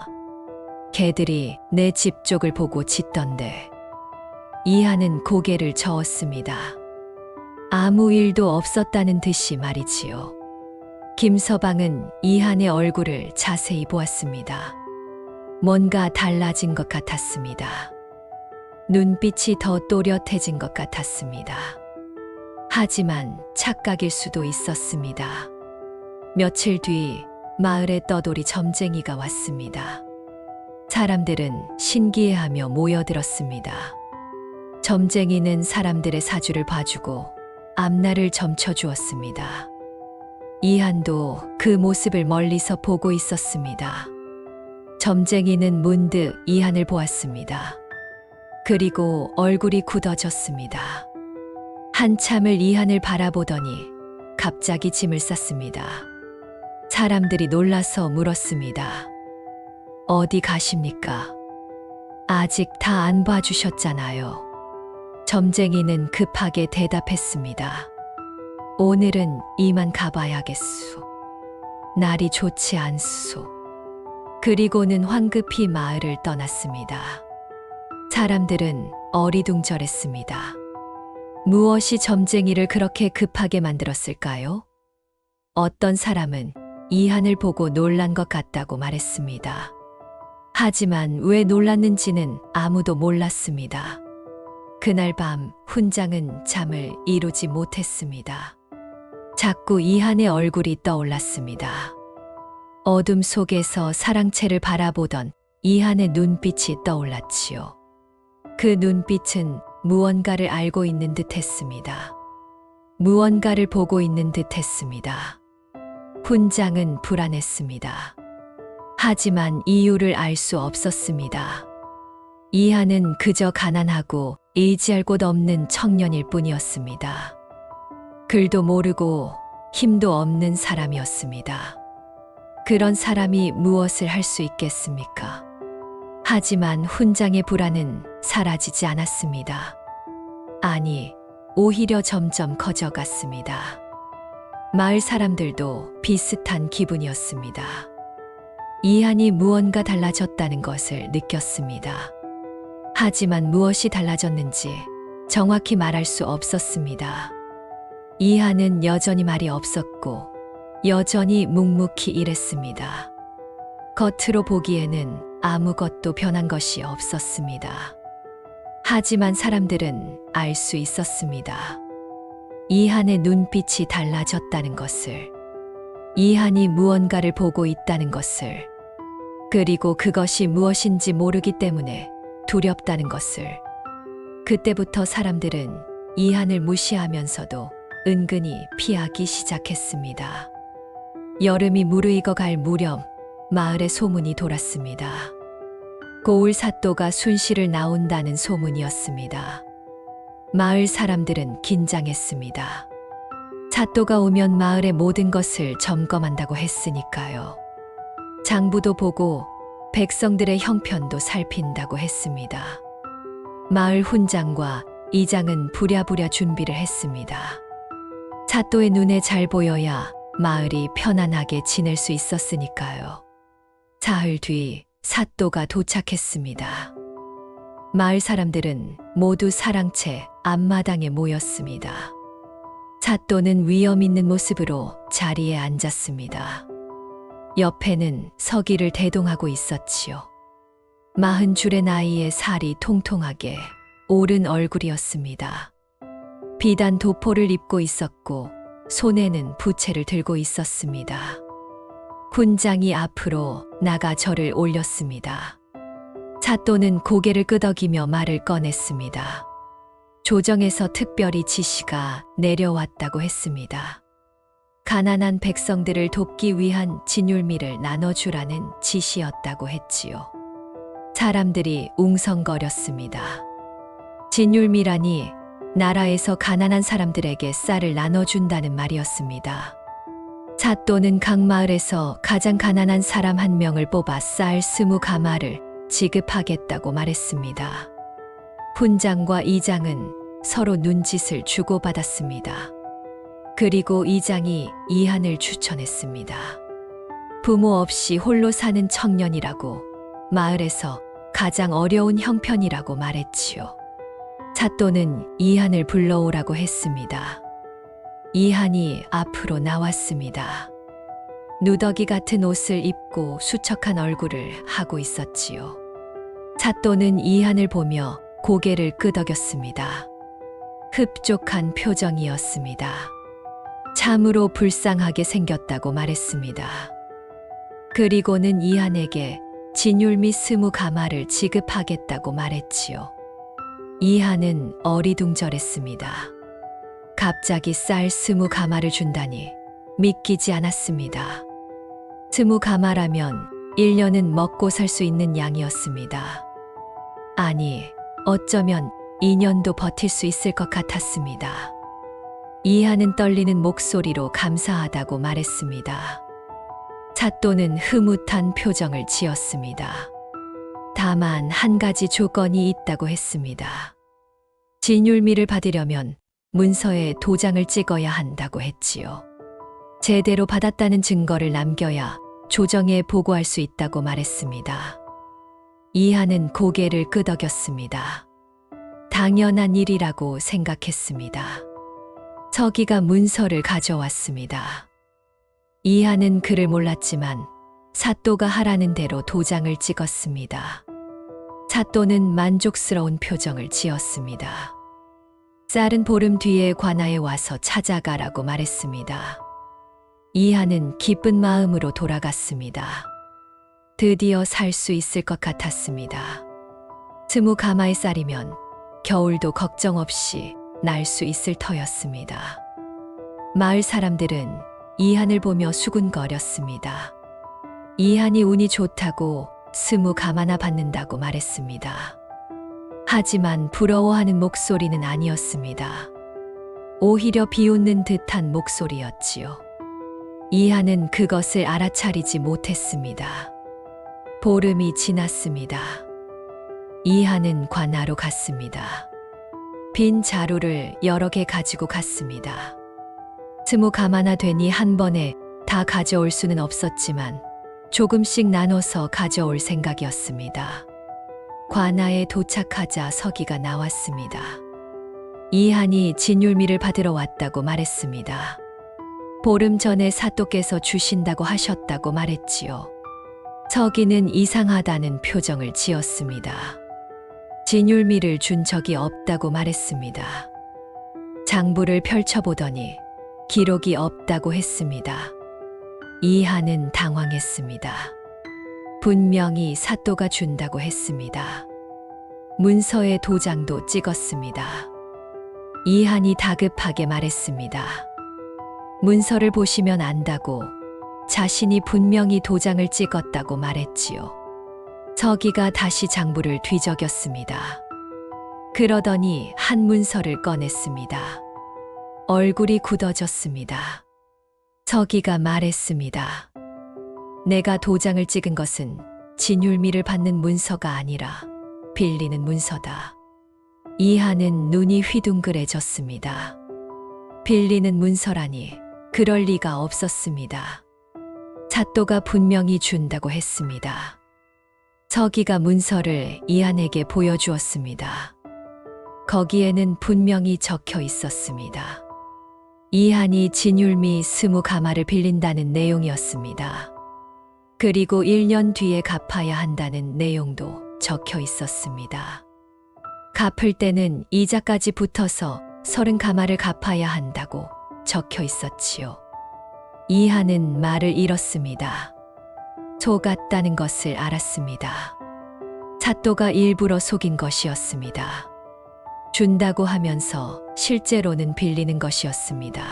Speaker 1: 개들이 내 집 쪽을 보고 짖던데. 이하는 고개를 저었습니다. 아무 일도 없었다는 듯이 말이지요. 김서방은 이한의 얼굴을 자세히 보았습니다. 뭔가 달라진 것 같았습니다. 눈빛이 더 또렷해진 것 같았습니다. 하지만 착각일 수도 있었습니다. 며칠 뒤 마을에 떠돌이 점쟁이가 왔습니다. 사람들은 신기해하며 모여들었습니다. 점쟁이는 사람들의 사주를 봐주고 앞날을 점쳐주었습니다. 이한도 그 모습을 멀리서 보고 있었습니다. 점쟁이는 문득 이한을 보았습니다. 그리고 얼굴이 굳어졌습니다. 한참을 이한을 바라보더니 갑자기 짐을 쌌습니다. 사람들이 놀라서 물었습니다. 어디 가십니까? 아직 다 안 봐주셨잖아요. 점쟁이는 급하게 대답했습니다. 오늘은 이만 가봐야겠소. 날이 좋지 않소. 그리고는 황급히 마을을 떠났습니다. 사람들은 어리둥절했습니다. 무엇이 점쟁이를 그렇게 급하게 만들었을까요? 어떤 사람은 이한을 보고 놀란 것 같다고 말했습니다. 하지만 왜 놀랐는지는 아무도 몰랐습니다. 그날 밤 훈장은 잠을 이루지 못했습니다. 자꾸 이한의 얼굴이 떠올랐습니다. 어둠 속에서 사랑채를 바라보던 이한의 눈빛이 떠올랐지요. 그 눈빛은 무언가를 알고 있는 듯 했습니다. 무언가를 보고 있는 듯 했습니다. 훈장은 불안했습니다. 하지만 이유를 알 수 없었습니다. 이한은 그저 가난하고 의지할 곳 없는 청년일 뿐이었습니다. 글도 모르고 힘도 없는 사람이었습니다. 그런 사람이 무엇을 할 수 있겠습니까? 하지만 훈장의 불안은 사라지지 않았습니다. 아니, 오히려 점점 커져갔습니다. 마을 사람들도 비슷한 기분이었습니다. 이한이 무언가 달라졌다는 것을 느꼈습니다. 하지만 무엇이 달라졌는지 정확히 말할 수 없었습니다. 이한은 여전히 말이 없었고 여전히 묵묵히 일했습니다. 겉으로 보기에는 아무것도 변한 것이 없었습니다. 하지만 사람들은 알 수 있었습니다. 이한의 눈빛이 달라졌다는 것을, 이한이 무언가를 보고 있다는 것을, 그리고 그것이 무엇인지 모르기 때문에 두렵다는 것을. 그때부터 사람들은 이한을 무시하면서도 은근히 피하기 시작했습니다. 여름이 무르익어 갈 무렵 마을에 소문이 돌았습니다. 고을 사또가 순시를 나온다는 소문이었습니다. 마을 사람들은 긴장했습니다. 사또가 오면 마을의 모든 것을 점검한다고 했으니까요. 장부도 보고 백성들의 형편도 살핀다고 했습니다. 마을 훈장과 이장은 부랴부랴 준비를 했습니다. 사또의 눈에 잘 보여야 마을이 편안하게 지낼 수 있었으니까요. 사흘 뒤 사또가 도착했습니다. 마을 사람들은 모두 사랑채 앞마당에 모였습니다. 사또는 위험 있는 모습으로 자리에 앉았습니다. 옆에는 서기를 대동하고 있었지요. 40줄의 나이에 살이 통통하게 오른 얼굴이었습니다. 비단 도포를 입고 있었고 손에는 부채를 들고 있었습니다. 훈장이 앞으로 나가 절을 올렸습니다. 사또는 고개를 끄덕이며 말을 꺼냈습니다. 조정에서 특별히 지시가 내려왔다고 했습니다. 가난한 백성들을 돕기 위한 진율미를 나눠주라는 지시였다고 했지요. 사람들이 웅성거렸습니다. 진율미라니 나라에서 가난한 사람들에게 쌀을 나눠준다는 말이었습니다. 사또는 각 마을에서 가장 가난한 사람 1명을 뽑아 쌀 20가마를 지급하겠다고 말했습니다. 훈장과 이장은 서로 눈짓을 주고받았습니다. 그리고 이장이 이한을 추천했습니다. 부모 없이 홀로 사는 청년이라고, 마을에서 가장 어려운 형편이라고 말했지요. 사또는 이한을 불러오라고 했습니다. 이한이 앞으로 나왔습니다. 누더기 같은 옷을 입고 수척한 얼굴을 하고 있었지요. 사또는 이한을 보며 고개를 끄덕였습니다. 흡족한 표정이었습니다. 참으로 불쌍하게 생겼다고 말했습니다. 그리고는 이한에게 진율미 20가마를 지급하겠다고 말했지요. 이한은 어리둥절했습니다. 갑자기 쌀 20가마를 준다니 믿기지 않았습니다. 20가마라면 1년은 먹고 살 수 있는 양이었습니다. 아니, 어쩌면 2년도 버틸 수 있을 것 같았습니다. 이한은 떨리는 목소리로 감사하다고 말했습니다. 사또는 흐뭇한 표정을 지었습니다. 다만 한 가지 조건이 있다고 했습니다. 진율미를 받으려면 문서에 도장을 찍어야 한다고 했지요. 제대로 받았다는 증거를 남겨야 조정에 보고할 수 있다고 말했습니다. 이한은 고개를 끄덕였습니다. 당연한 일이라고 생각했습니다. 서기가 문서를 가져왔습니다. 이한은 그를 몰랐지만 사또가 하라는 대로 도장을 찍었습니다. 사또는 만족스러운 표정을 지었습니다. 쌀은 보름 뒤에 관아에 와서 찾아가라고 말했습니다. 이한은 기쁜 마음으로 돌아갔습니다. 드디어 살 수 있을 것 같았습니다. 20가마의 쌀이면 겨울도 걱정 없이 날 수 있을 터였습니다. 마을 사람들은 이한을 보며 수군거렸습니다. 이한이 운이 좋다고 20가마나 받는다고 말했습니다. 하지만 부러워하는 목소리는 아니었습니다. 오히려 비웃는 듯한 목소리였지요. 이한은 그것을 알아차리지 못했습니다. 보름이 지났습니다. 이한은 관아로 갔습니다. 빈 자루를 여러 개 가지고 갔습니다. 20가마나 되니 한 번에 다 가져올 수는 없었지만 조금씩 나눠서 가져올 생각이었습니다. 관아에 도착하자 서기가 나왔습니다. 이한이 진율미를 받으러 왔다고 말했습니다. 보름 전에 사또께서 주신다고 하셨다고 말했지요. 서기는 이상하다는 표정을 지었습니다. 진율미를 준 적이 없다고 말했습니다. 장부를 펼쳐보더니 기록이 없다고 했습니다. 이한은 당황했습니다. 분명히 사또가 준다고 했습니다. 문서에 도장도 찍었습니다. 이한이 다급하게 말했습니다. 문서를 보시면 안다고, 자신이 분명히 도장을 찍었다고 말했지요. 서기가 다시 장부를 뒤적였습니다. 그러더니 한 문서를 꺼냈습니다. 얼굴이 굳어졌습니다. 서기가 말했습니다. 내가 도장을 찍은 것은 진율미를 받는 문서가 아니라 빌리는 문서다. 이한은 눈이 휘둥그레졌습니다. 빌리는 문서라니 그럴 리가 없었습니다. 사또가 분명히 준다고 했습니다. 서기가 문서를 이한에게 보여주었습니다. 거기에는 분명히 적혀 있었습니다. 이한이 진율미 20가마를 빌린다는 내용이었습니다. 그리고 1년 뒤에 갚아야 한다는 내용도 적혀 있었습니다. 갚을 때는 이자까지 붙어서 30가마를 갚아야 한다고 적혀 있었지요. 이한은 말을 잃었습니다. 속았다는 것을 알았습니다. 사또가 일부러 속인 것이었습니다. 준다고 하면서 실제로는 빌리는 것이었습니다.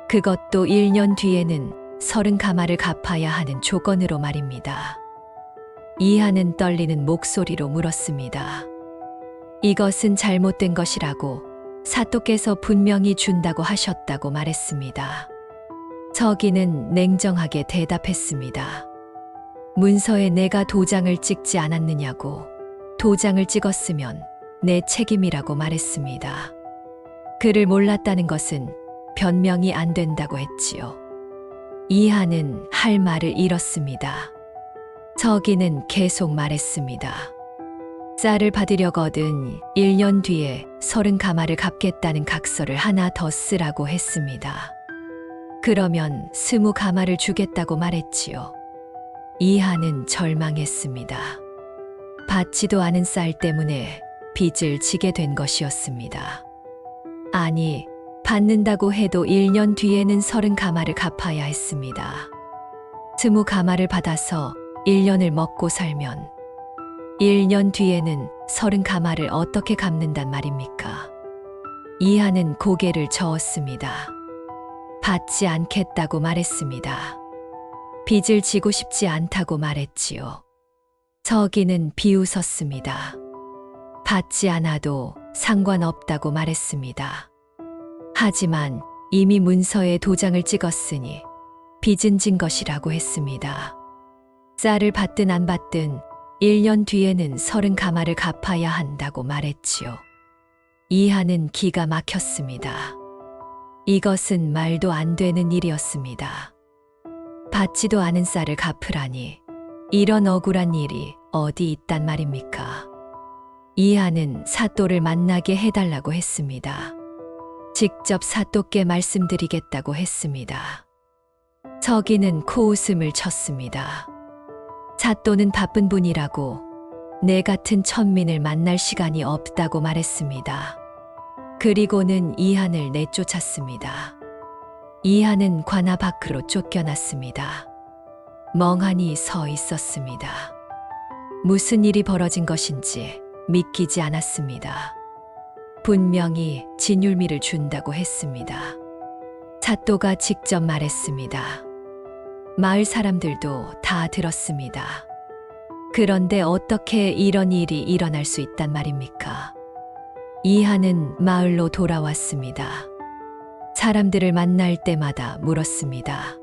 Speaker 1: 그것도 1년 뒤에는 30가마를 갚아야 하는 조건으로 말입니다. 이한은 떨리는 목소리로 물었습니다. 이것은 잘못된 것이라고 사또께서 분명히 준다고 하셨다고 말했습니다. 서기는 냉정하게 대답했습니다. 문서에 내가 도장을 찍지 않았느냐고, 도장을 찍었으면 내 책임이라고 말했습니다. 그를 몰랐다는 것은 변명이 안 된다고 했지요. 이하는 할 말을 잃었습니다. 서기는 계속 말했습니다. 쌀을 받으려거든 1년 뒤에 30가마를 갚겠다는 각서를 하나 더 쓰라고 했습니다. 그러면 20가마를 주겠다고 말했지요. 이하는 절망했습니다. 받지도 않은 쌀 때문에 빚을 지게 된 것이었습니다. 아니, 받는다고 해도 1년 뒤에는 30가마를 갚아야 했습니다. 20가마를 받아서 1년을 먹고 살면 1년 뒤에는 30가마를 어떻게 갚는단 말입니까? 이하는 고개를 저었습니다. 받지 않겠다고 말했습니다. 빚을 지고 싶지 않다고 말했지요. 서기는 비웃었습니다. 받지 않아도 상관없다고 말했습니다. 하지만 이미 문서에 도장을 찍었으니 빚은 진 것이라고 했습니다. 쌀을 받든 안 받든 1년 뒤에는 30가마를 갚아야 한다고 말했지요. 이하는 기가 막혔습니다. 이것은 말도 안 되는 일이었습니다. 받지도 않은 쌀을 갚으라니 이런 억울한 일이 어디 있단 말입니까? 이하는 사또를 만나게 해달라고 했습니다. 직접 사또께 말씀드리겠다고 했습니다. 서기는 코웃음을 쳤습니다. 사또는 바쁜 분이라고 내 같은 천민을 만날 시간이 없다고 말했습니다. 그리고는 이한을 내쫓았습니다. 이한은 관아 밖으로 쫓겨났습니다. 멍하니 서 있었습니다. 무슨 일이 벌어진 것인지 믿기지 않았습니다. 분명히 진율미를 준다고 했습니다. 사또가 직접 말했습니다. 마을 사람들도 다 들었습니다. 그런데 어떻게 이런 일이 일어날 수 있단 말입니까? 이하는 마을로 돌아왔습니다. 사람들을 만날 때마다 물었습니다.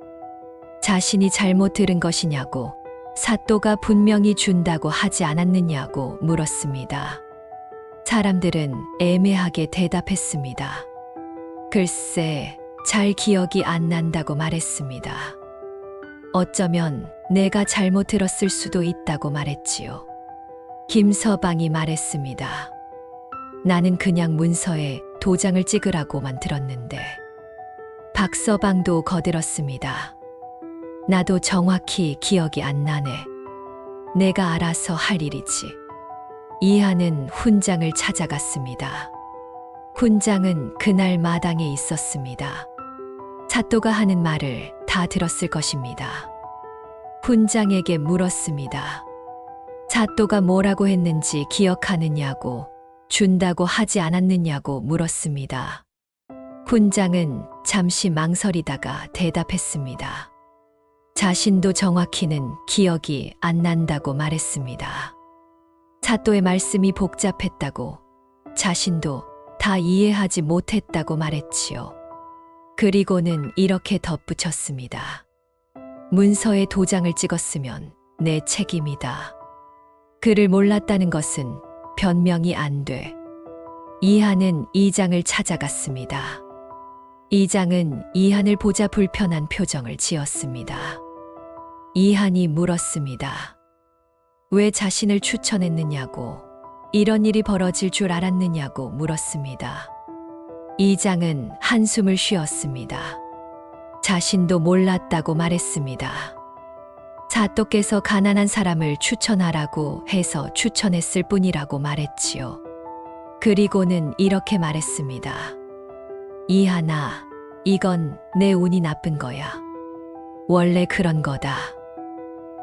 Speaker 1: 자신이 잘못 들은 것이냐고, 사또가 분명히 준다고 하지 않았느냐고 물었습니다. 사람들은 애매하게 대답했습니다. 글쎄, 잘 기억이 안 난다고 말했습니다. 어쩌면 내가 잘못 들었을 수도 있다고 말했지요. 김서방이 말했습니다. 나는 그냥 문서에 도장을 찍으라고만 들었는데. 박서방도 거들었습니다. 나도 정확히 기억이 안 나네. 내가 알아서 할 일이지. 이하는 훈장을 찾아갔습니다. 훈장은 그날 마당에 있었습니다. 사또가 하는 말을 다 들었을 것입니다. 훈장에게 물었습니다. 사또가 뭐라고 했는지 기억하느냐고, 준다고 하지 않았느냐고 물었습니다. 훈장은 잠시 망설이다가 대답했습니다. 자신도 정확히는 기억이 안 난다고 말했습니다. 사또의 말씀이 복잡했다고, 자신도 다 이해하지 못했다고 말했지요. 그리고는 이렇게 덧붙였습니다. 문서에 도장을 찍었으면 내 책임이다. 그를 몰랐다는 것은 변명이 안 돼. 이한은 이장을 찾아갔습니다. 이장은 이한을 보자 불편한 표정을 지었습니다. 이한이 물었습니다. 왜 자신을 추천했느냐고, 이런 일이 벌어질 줄 알았느냐고 물었습니다. 이장은 한숨을 쉬었습니다. 자신도 몰랐다고 말했습니다. 사또께서 가난한 사람을 추천하라고 해서 추천했을 뿐이라고 말했지요. 그리고는 이렇게 말했습니다. 이하나, 이건 내 운이 나쁜 거야. 원래 그런 거다.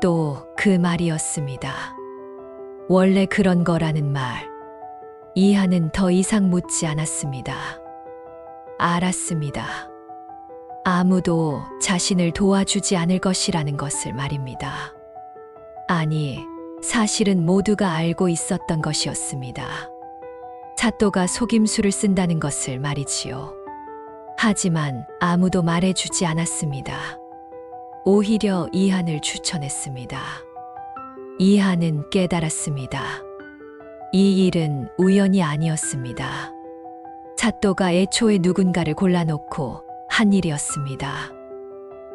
Speaker 1: 또 그 말이었습니다. 원래 그런 거라는 말. 이하는 더 이상 묻지 않았습니다. 알았습니다. 아무도 자신을 도와주지 않을 것이라는 것을 말입니다. 아니, 사실은 모두가 알고 있었던 것이었습니다. 사또가 속임수를 쓴다는 것을 말이지요. 하지만 아무도 말해주지 않았습니다. 오히려 이한을 추천했습니다. 이한은 깨달았습니다. 이 일은 우연이 아니었습니다. 사또가 애초에 누군가를 골라놓고 한 일이었습니다.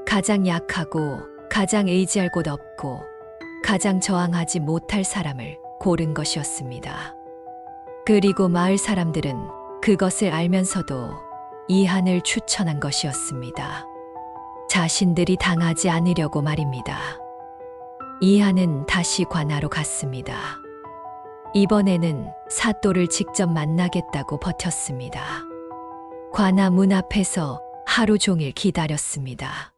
Speaker 1: 가장 약하고 가장 의지할 곳 없고 가장 저항하지 못할 사람을 고른 것이었습니다. 그리고 마을 사람들은 그것을 알면서도 이한을 추천한 것이었습니다. 자신들이 당하지 않으려고 말입니다. 이한은 다시 관하로 갔습니다. 이번에는 사또를 직접 만나겠다고 버텼습니다. 관아 문 앞에서 하루 종일 기다렸습니다.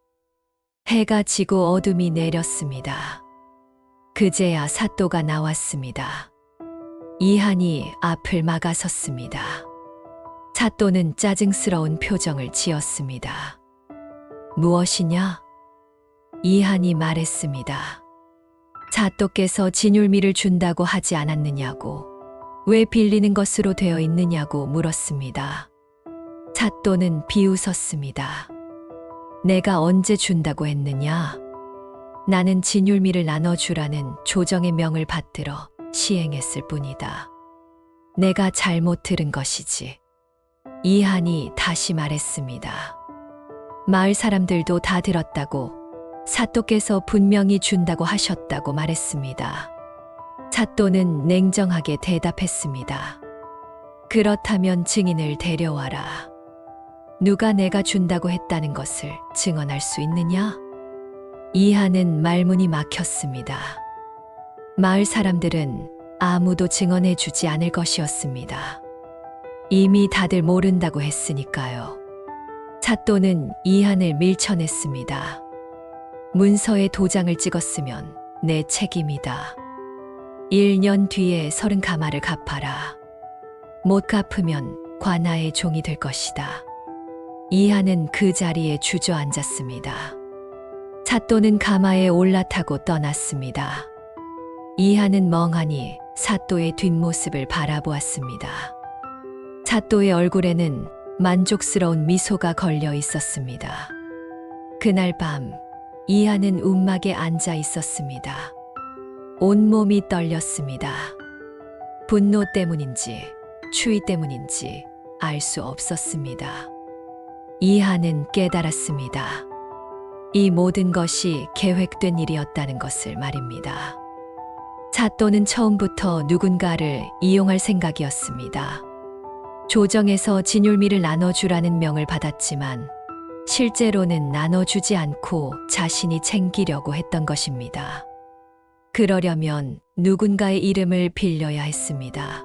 Speaker 1: 해가 지고 어둠이 내렸습니다. 그제야 사또가 나왔습니다. 이한이 앞을 막아섰습니다. 사또는 짜증스러운 표정을 지었습니다. 무엇이냐? 이한이 말했습니다. 사또께서 진율미를 준다고 하지 않았느냐고, 왜 빌리는 것으로 되어 있느냐고 물었습니다. 사또는 비웃었습니다. 내가 언제 준다고 했느냐? 나는 진율미를 나눠주라는 조정의 명을 받들어 시행했을 뿐이다. 내가 잘못 들은 것이지. 이한이 다시 말했습니다. 마을 사람들도 다 들었다고, 사또께서 분명히 준다고 하셨다고 말했습니다. 사또는 냉정하게 대답했습니다. 그렇다면 증인을 데려와라. 누가 내가 준다고 했다는 것을 증언할 수 있느냐? 이한은 말문이 막혔습니다. 마을 사람들은 아무도 증언해 주지 않을 것이었습니다. 이미 다들 모른다고 했으니까요. 사또는 이한을 밀쳐냈습니다. 문서에 도장을 찍었으면 내 책임이다. 1년 뒤에 30가마를 갚아라. 못 갚으면 관아의 종이 될 것이다. 이한은 그 자리에 주저앉았습니다. 사또는 가마에 올라타고 떠났습니다. 이한은 멍하니 사또의 뒷모습을 바라보았습니다. 사또의 얼굴에는 만족스러운 미소가 걸려 있었습니다. 그날 밤 이한은 움막에 앉아 있었습니다. 온몸이 떨렸습니다. 분노 때문인지 추위 때문인지 알 수 없었습니다. 이한은 깨달았습니다. 이 모든 것이 계획된 일이었다는 것을 말입니다. 사또는 처음부터 누군가를 이용할 생각이었습니다. 조정에서 진율미를 나눠주라는 명을 받았지만 실제로는 나눠주지 않고 자신이 챙기려고 했던 것입니다. 그러려면 누군가의 이름을 빌려야 했습니다.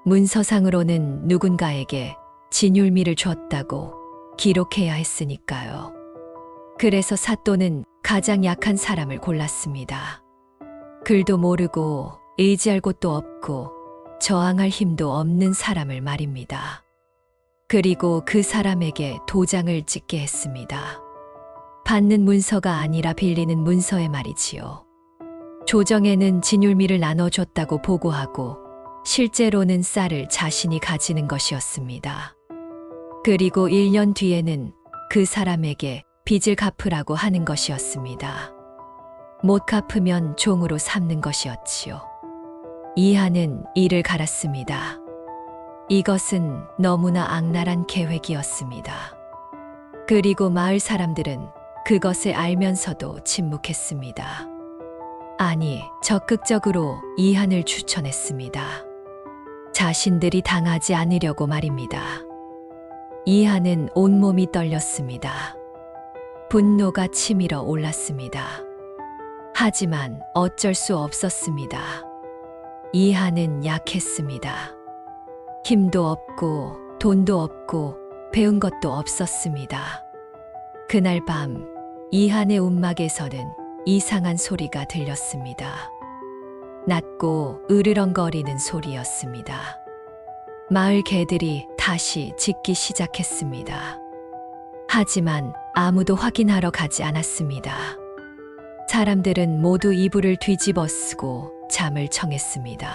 Speaker 1: 문서상으로는 누군가에게 진율미를 줬다고 기록해야 했으니까요. 그래서 사또는 가장 약한 사람을 골랐습니다. 글도 모르고 의지할 곳도 없고 저항할 힘도 없는 사람을 말입니다. 그리고 그 사람에게 도장을 찍게 했습니다. 받는 문서가 아니라 빌리는 문서의 말이지요. 조정에는 진율미를 나눠줬다고 보고하고 실제로는 쌀을 자신이 가지는 것이었습니다. 그리고 1년 뒤에는 그 사람에게 빚을 갚으라고 하는 것이었습니다. 못 갚으면 종으로 삼는 것이었지요. 이한은 이를 갈았습니다. 이것은 너무나 악랄한 계획이었습니다. 그리고 마을 사람들은 그것을 알면서도 침묵했습니다. 아니, 적극적으로 이한을 추천했습니다. 자신들이 당하지 않으려고 말입니다. 이한은 온몸이 떨렸습니다. 분노가 치밀어 올랐습니다. 하지만 어쩔 수 없었습니다. 이한은 약했습니다. 힘도 없고 돈도 없고 배운 것도 없었습니다. 그날 밤 이한의 움막에서는 이상한 소리가 들렸습니다. 낮고 으르렁거리는 소리였습니다. 마을 개들이 다시 짖기 시작했습니다. 하지만 아무도 확인하러 가지 않았습니다. 사람들은 모두 이불을 뒤집어 쓰고 잠을 청했습니다.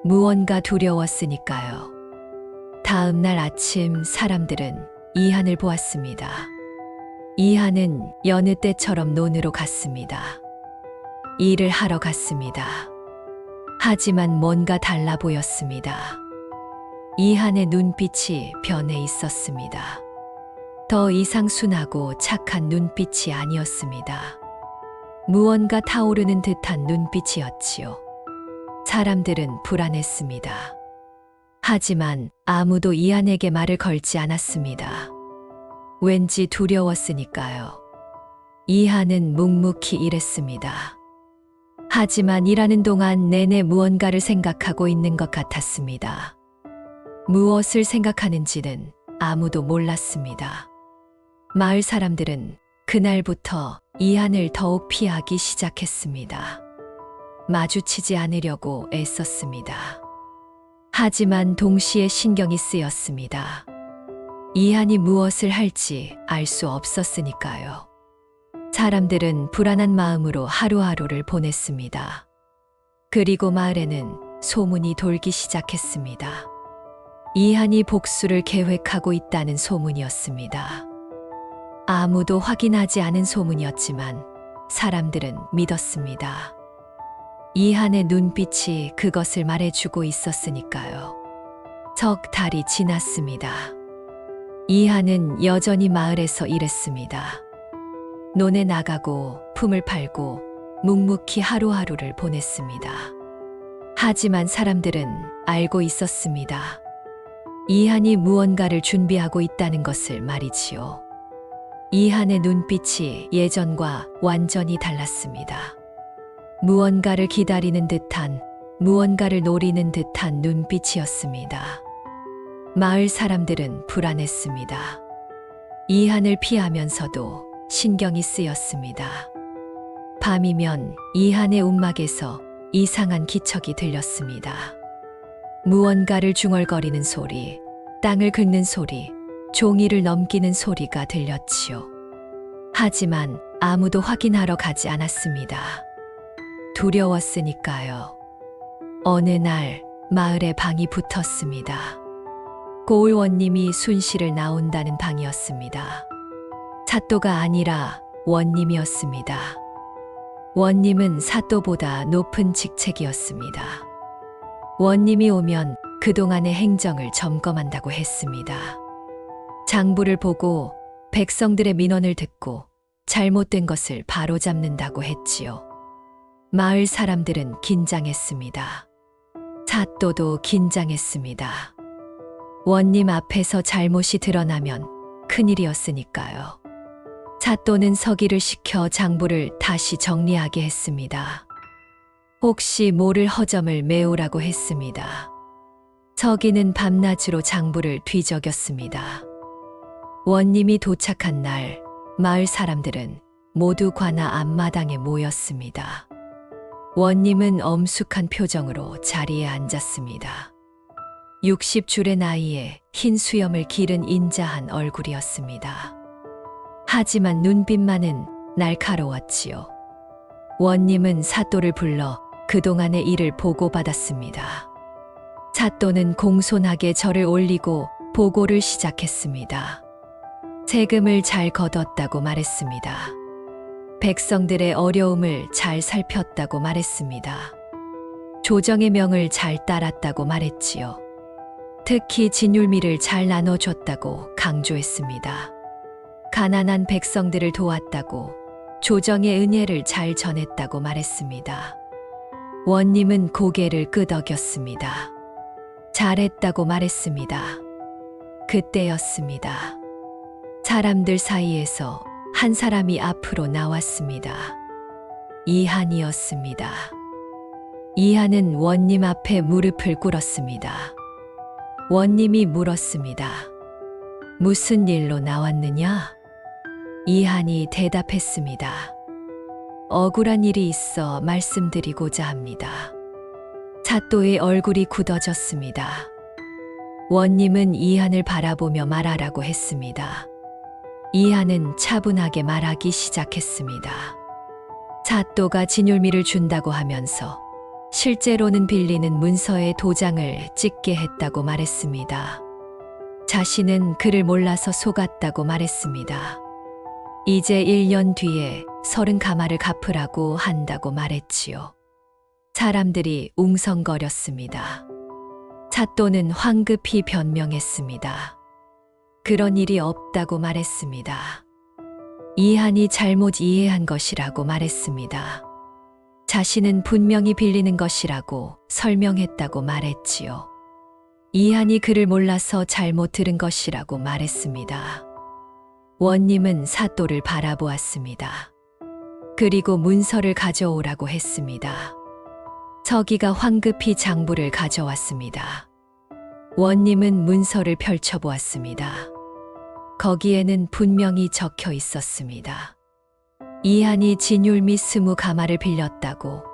Speaker 1: 무언가 두려웠으니까요. 다음 날 아침 사람들은 이한을 보았습니다. 이한은 여느 때처럼 논으로 갔습니다. 일을 하러 갔습니다. 하지만 뭔가 달라 보였습니다. 이한의 눈빛이 변해 있었습니다. 더 이상 순하고 착한 눈빛이 아니었습니다. 무언가 타오르는 듯한 눈빛이었지요. 사람들은 불안했습니다. 하지만 아무도 이한에게 말을 걸지 않았습니다. 왠지 두려웠으니까요. 이한은 묵묵히 일했습니다. 하지만 일하는 동안 내내 무언가를 생각하고 있는 것 같았습니다. 무엇을 생각하는지는 아무도 몰랐습니다. 마을 사람들은 그날부터 이한을 더욱 피하기 시작했습니다. 마주치지 않으려고 애썼습니다. 하지만 동시에 신경이 쓰였습니다. 이한이 무엇을 할지 알 수 없었으니까요. 사람들은 불안한 마음으로 하루하루를 보냈습니다. 그리고 마을에는 소문이 돌기 시작했습니다. 이한이 복수를 계획하고 있다는 소문이었습니다. 아무도 확인하지 않은 소문이었지만 사람들은 믿었습니다. 이한의 눈빛이 그것을 말해주고 있었으니까요. 석 달이 지났습니다. 이한은 여전히 마을에서 일했습니다. 논에 나가고 품을 팔고 묵묵히 하루하루를 보냈습니다. 하지만 사람들은 알고 있었습니다. 이한이 무언가를 준비하고 있다는 것을 말이지요. 이한의 눈빛이 예전과 완전히 달랐습니다. 무언가를 기다리는 듯한, 무언가를 노리는 듯한 눈빛이었습니다. 마을 사람들은 불안했습니다. 이한을 피하면서도 신경이 쓰였습니다. 밤이면 이한의 움막에서 이상한 기척이 들렸습니다. 무언가를 중얼거리는 소리, 땅을 긁는 소리, 종이를 넘기는 소리가 들렸지요. 하지만 아무도 확인하러 가지 않았습니다. 두려웠으니까요. 어느 날 마을에 방이 붙었습니다. 고을원님이 순실을 나온다는 방이었습니다. 사또가 아니라 원님이었습니다. 원님은 사또보다 높은 직책이었습니다. 원님이 오면 그동안의 행정을 점검한다고 했습니다. 장부를 보고 백성들의 민원을 듣고 잘못된 것을 바로잡는다고 했지요. 마을 사람들은 긴장했습니다. 사또도 긴장했습니다. 원님 앞에서 잘못이 드러나면 큰일이었으니까요. 사또는 서기를 시켜 장부를 다시 정리하게 했습니다. 혹시 모를 허점을 메우라고 했습니다. 서기는 밤낮으로 장부를 뒤적였습니다. 원님이 도착한 날, 마을 사람들은 모두 관아 앞마당에 모였습니다. 원님은 엄숙한 표정으로 자리에 앉았습니다. 60줄의 나이에 흰 수염을 기른 인자한 얼굴이었습니다. 하지만 눈빛만은 날카로웠지요. 원님은 사또를 불러 그동안의 일을 보고받았습니다. 사또는 공손하게 절을 올리고 보고를 시작했습니다. 세금을 잘 거뒀다고 말했습니다. 백성들의 어려움을 잘 살폈다고 말했습니다. 조정의 명을 잘 따랐다고 말했지요. 특히 진율미를 잘 나눠줬다고 강조했습니다. 가난한 백성들을 도왔다고, 조정의 은혜를 잘 전했다고 말했습니다. 원님은 고개를 끄덕였습니다. 잘했다고 말했습니다. 그때였습니다. 사람들 사이에서 한 사람이 앞으로 나왔습니다. 이한이었습니다. 이한은 원님 앞에 무릎을 꿇었습니다. 원님이 물었습니다. 무슨 일로 나왔느냐? 이한이 대답했습니다. 억울한 일이 있어 말씀드리고자 합니다. 사또의 얼굴이 굳어졌습니다. 원님은 이한을 바라보며 말하라고 했습니다. 이한은 차분하게 말하기 시작했습니다. 사또가 진율미를 준다고 하면서 실제로는 빌리는 문서에 도장을 찍게 했다고 말했습니다. 자신은 그를 몰라서 속았다고 말했습니다. 이제 1년 뒤에 30가마를 갚으라고 한다고 말했지요. 사람들이 웅성거렸습니다. 사또는 황급히 변명했습니다. 그런 일이 없다고 말했습니다. 이한이 잘못 이해한 것이라고 말했습니다. 자신은 분명히 빌리는 것이라고 설명했다고 말했지요. 이한이 그를 몰라서 잘못 들은 것이라고 말했습니다. 원님은 사또를 바라보았습니다. 그리고 문서를 가져오라고 했습니다. 서기가 황급히 장부를 가져왔습니다. 원님은 문서를 펼쳐보았습니다. 거기에는 분명히 적혀 있었습니다. 이한이 진율미 20가마를 빌렸다고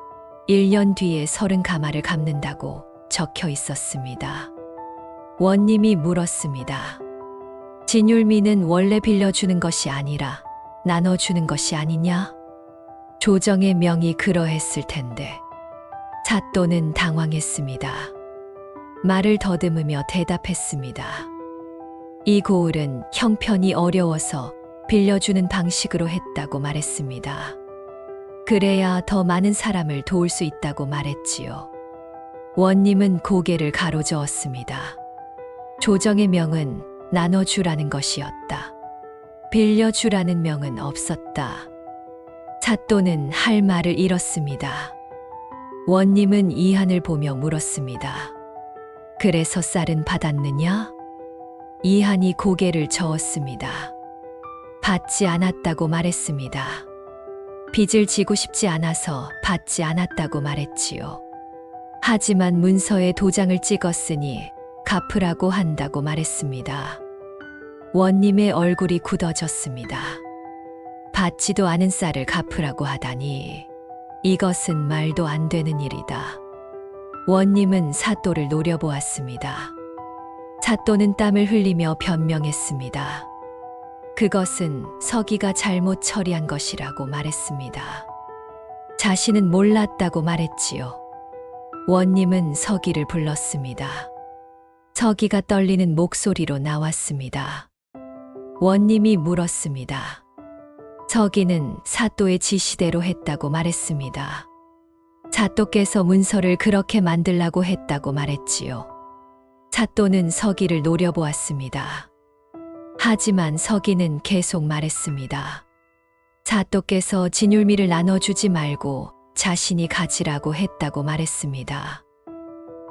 Speaker 1: 1년 뒤에 30가마를 갚는다고 적혀 있었습니다. 원님이 물었습니다. 진율미는 원래 빌려주는 것이 아니라 나눠주는 것이 아니냐? 조정의 명이 그러했을 텐데. 사또는 당황했습니다. 말을 더듬으며 대답했습니다. 이 고을은 형편이 어려워서 빌려주는 방식으로 했다고 말했습니다. 그래야 더 많은 사람을 도울 수 있다고 말했지요. 원님은 고개를 가로저었습니다. 조정의 명은 나눠주라는 것이었다. 빌려주라는 명은 없었다. 사또는 할 말을 잃었습니다. 원님은 이한을 보며 물었습니다. 그래서 쌀은 받았느냐? 이한이 고개를 저었습니다. 받지 않았다고 말했습니다. 빚을 지고 싶지 않아서 받지 않았다고 말했지요. 하지만 문서에 도장을 찍었으니 갚으라고 한다고 말했습니다. 원님의 얼굴이 굳어졌습니다. 받지도 않은 쌀을 갚으라고 하다니 이것은 말도 안 되는 일이다. 원님은 사또를 노려보았습니다. 사또는 땀을 흘리며 변명했습니다. 그것은 서기가 잘못 처리한 것이라고 말했습니다. 자신은 몰랐다고 말했지요. 원님은 서기를 불렀습니다. 서기가 떨리는 목소리로 나왔습니다. 원님이 물었습니다. 서기는 사또의 지시대로 했다고 말했습니다. 사또께서 문서를 그렇게 만들라고 했다고 말했지요. 사또는 서기를 노려보았습니다. 하지만 서기는 계속 말했습니다. 사또께서 진율미를 나눠주지 말고 자신이 가지라고 했다고 말했습니다.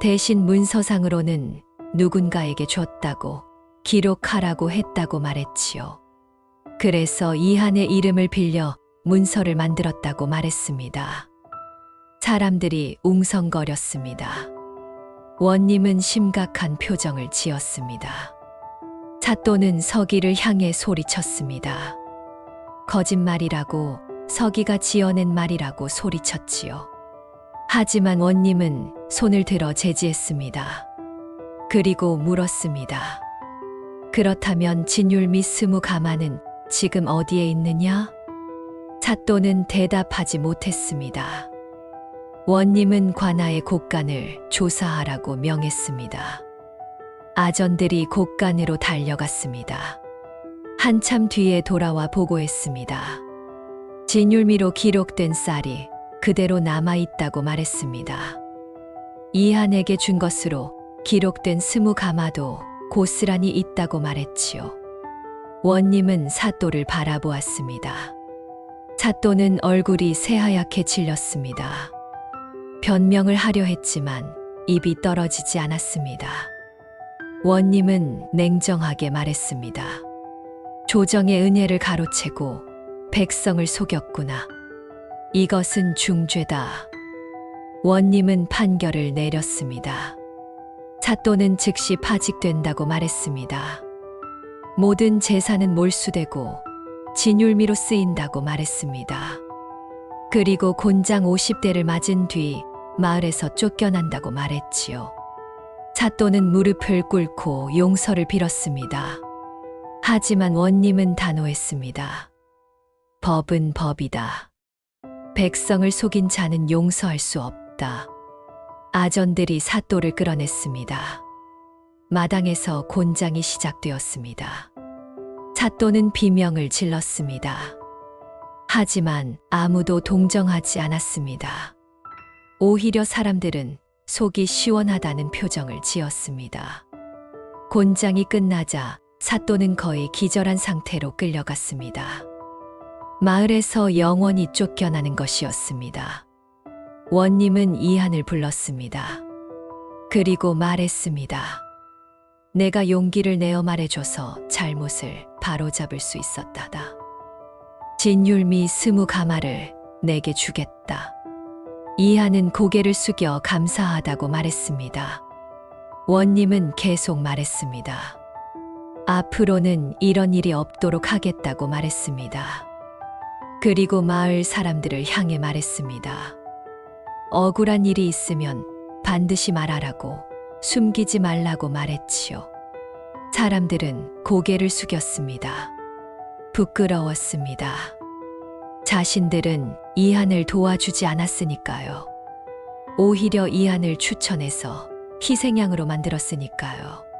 Speaker 1: 대신 문서상으로는 누군가에게 줬다고 기록하라고 했다고 말했지요. 그래서 이한의 이름을 빌려 문서를 만들었다고 말했습니다. 사람들이 웅성거렸습니다. 원님은 심각한 표정을 지었습니다. 사또는 서기를 향해 소리쳤습니다. 거짓말이라고, 서기가 지어낸 말이라고 소리쳤지요. 하지만 원님은 손을 들어 제지했습니다. 그리고 물었습니다. 그렇다면 진율미 20가마는 지금 어디에 있느냐? 사또는 대답하지 못했습니다. 원님은 관아의 곳간을 조사하라고 명했습니다. 아전들이 곳간으로 달려갔습니다. 한참 뒤에 돌아와 보고했습니다. 진율미로 기록된 쌀이 그대로 남아있다고 말했습니다. 이한에게 준 것으로 기록된 20가마도 고스란히 있다고 말했지요. 원님은 사또를 바라보았습니다. 사또는 얼굴이 새하얗게 질렸습니다. 변명을 하려 했지만 입이 떨어지지 않았습니다. 원님은 냉정하게 말했습니다. 조정의 은혜를 가로채고 백성을 속였구나. 이것은 중죄다. 원님은 판결을 내렸습니다. 사또는 즉시 파직된다고 말했습니다. 모든 재산은 몰수되고 진율미로 쓰인다고 말했습니다. 그리고 곤장 50대를 맞은 뒤 마을에서 쫓겨난다고 말했지요. 사또는 무릎을 꿇고 용서를 빌었습니다. 하지만 원님은 단호했습니다. 법은 법이다. 백성을 속인 자는 용서할 수 없다. 아전들이 사또를 끌어냈습니다. 마당에서 곤장이 시작되었습니다. 사또는 비명을 질렀습니다. 하지만 아무도 동정하지 않았습니다. 오히려 사람들은 속이 시원하다는 표정을 지었습니다. 곤장이 끝나자 사또는 거의 기절한 상태로 끌려갔습니다. 마을에서 영원히 쫓겨나는 것이었습니다. 원님은 이한을 불렀습니다. 그리고 말했습니다. 내가 용기를 내어 말해줘서 잘못을 바로잡을 수 있었다다. 진율미 20가마를 내게 주겠다. 이한은 고개를 숙여 감사하다고 말했습니다. 원님은 계속 말했습니다. 앞으로는 이런 일이 없도록 하겠다고 말했습니다. 그리고 마을 사람들을 향해 말했습니다. 억울한 일이 있으면 반드시 말하라고, 숨기지 말라고 말했지요. 사람들은 고개를 숙였습니다. 부끄러웠습니다. 자신들은 이한을 도와주지 않았으니까요. 오히려 이한을 추천해서 희생양으로 만들었으니까요.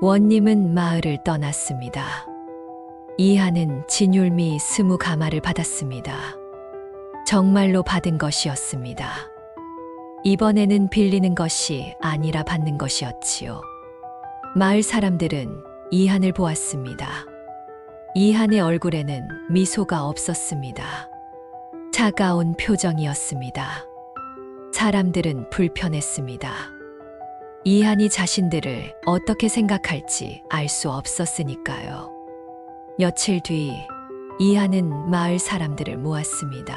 Speaker 1: 원님은 마을을 떠났습니다. 이한은 진율미 20가마를 받았습니다. 정말로 받은 것이었습니다. 이번에는 빌리는 것이 아니라 받는 것이었지요. 마을 사람들은 이한을 보았습니다. 이한의 얼굴에는 미소가 없었습니다. 차가운 표정이었습니다. 사람들은 불편했습니다. 이한이 자신들을 어떻게 생각할지 알 수 없었으니까요. 며칠 뒤 이한은 마을 사람들을 모았습니다.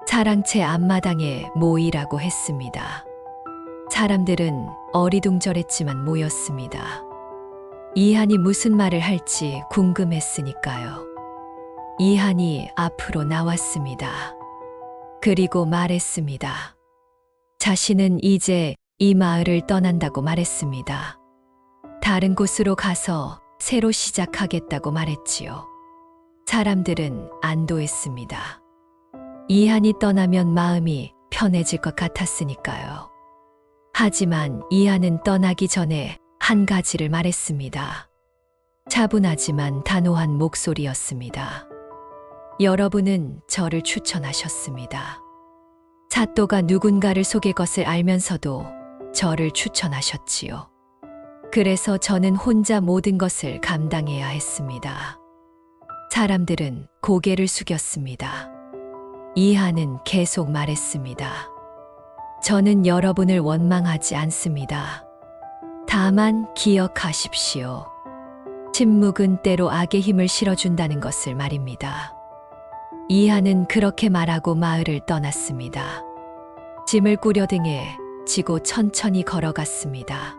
Speaker 1: 사랑채 앞마당에 모이라고 했습니다. 사람들은 어리둥절했지만 모였습니다. 이한이 무슨 말을 할지 궁금했으니까요. 이한이 앞으로 나왔습니다. 그리고 말했습니다. 자신은 이제 이 마을을 떠난다고 말했습니다. 다른 곳으로 가서 새로 시작하겠다고 말했지요. 사람들은 안도했습니다. 이한이 떠나면 마음이 편해질 것 같았으니까요. 하지만 이한은 떠나기 전에 한 가지를 말했습니다. 차분하지만 단호한 목소리였습니다. 여러분은 저를 추천하셨습니다. 사또가 누군가를 속일 것을 알면서도 저를 추천하셨지요. 그래서 저는 혼자 모든 것을 감당해야 했습니다. 사람들은 고개를 숙였습니다. 이한은 계속 말했습니다. 저는 여러분을 원망하지 않습니다. 다만 기억하십시오. 침묵은 때로 악의 힘을 실어준다는 것을 말입니다. 이한은 그렇게 말하고 마을을 떠났습니다. 짐을 꾸려 등에 지고 천천히 걸어갔습니다.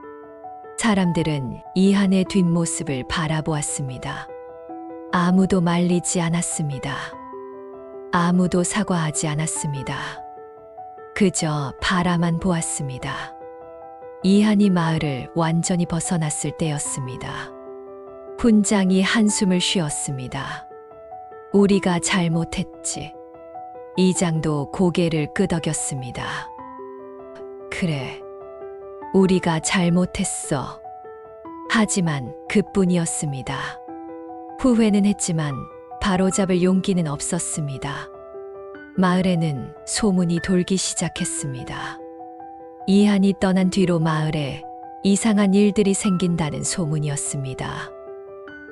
Speaker 1: 사람들은 이한의 뒷모습을 바라보았습니다. 아무도 말리지 않았습니다. 아무도 사과하지 않았습니다. 그저 바라만 보았습니다. 이한이 마을을 완전히 벗어났을 때였습니다. 훈장이 한숨을 쉬었습니다. 우리가 잘못했지. 이장도 고개를 끄덕였습니다. 그래, 우리가 잘못했어. 하지만 그뿐이었습니다. 후회는 했지만 바로잡을 용기는 없었습니다. 마을에는 소문이 돌기 시작했습니다. 이한이 떠난 뒤로 마을에 이상한 일들이 생긴다는 소문이었습니다.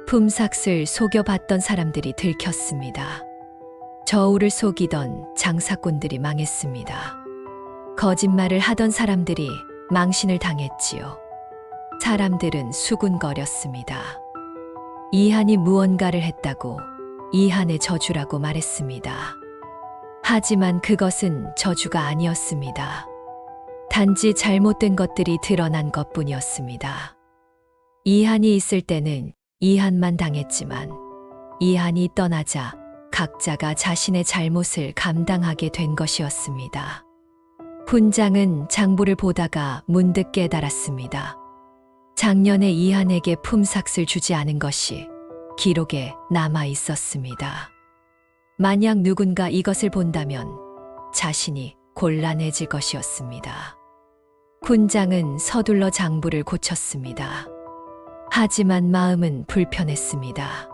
Speaker 1: 품삯을 속여봤던 사람들이 들켰습니다. 저울을 속이던 장사꾼들이 망했습니다. 거짓말을 하던 사람들이 망신을 당했지요. 사람들은 수군거렸습니다. 이한이 무언가를 했다고 이한의 저주라고 말했습니다. 하지만 그것은 저주가 아니었습니다. 단지 잘못된 것들이 드러난 것뿐이었습니다. 이한이 있을 때는 이한만 당했지만 이한이 떠나자 각자가 자신의 잘못을 감당하게 된 것이었습니다. 훈장은 장부를 보다가 문득 깨달았습니다. 작년에 이한에게 품삯을 주지 않은 것이 기록에 남아 있었습니다. 만약 누군가 이것을 본다면 자신이 곤란해질 것이었습니다. 훈장은 서둘러 장부를 고쳤습니다. 하지만 마음은 불편했습니다.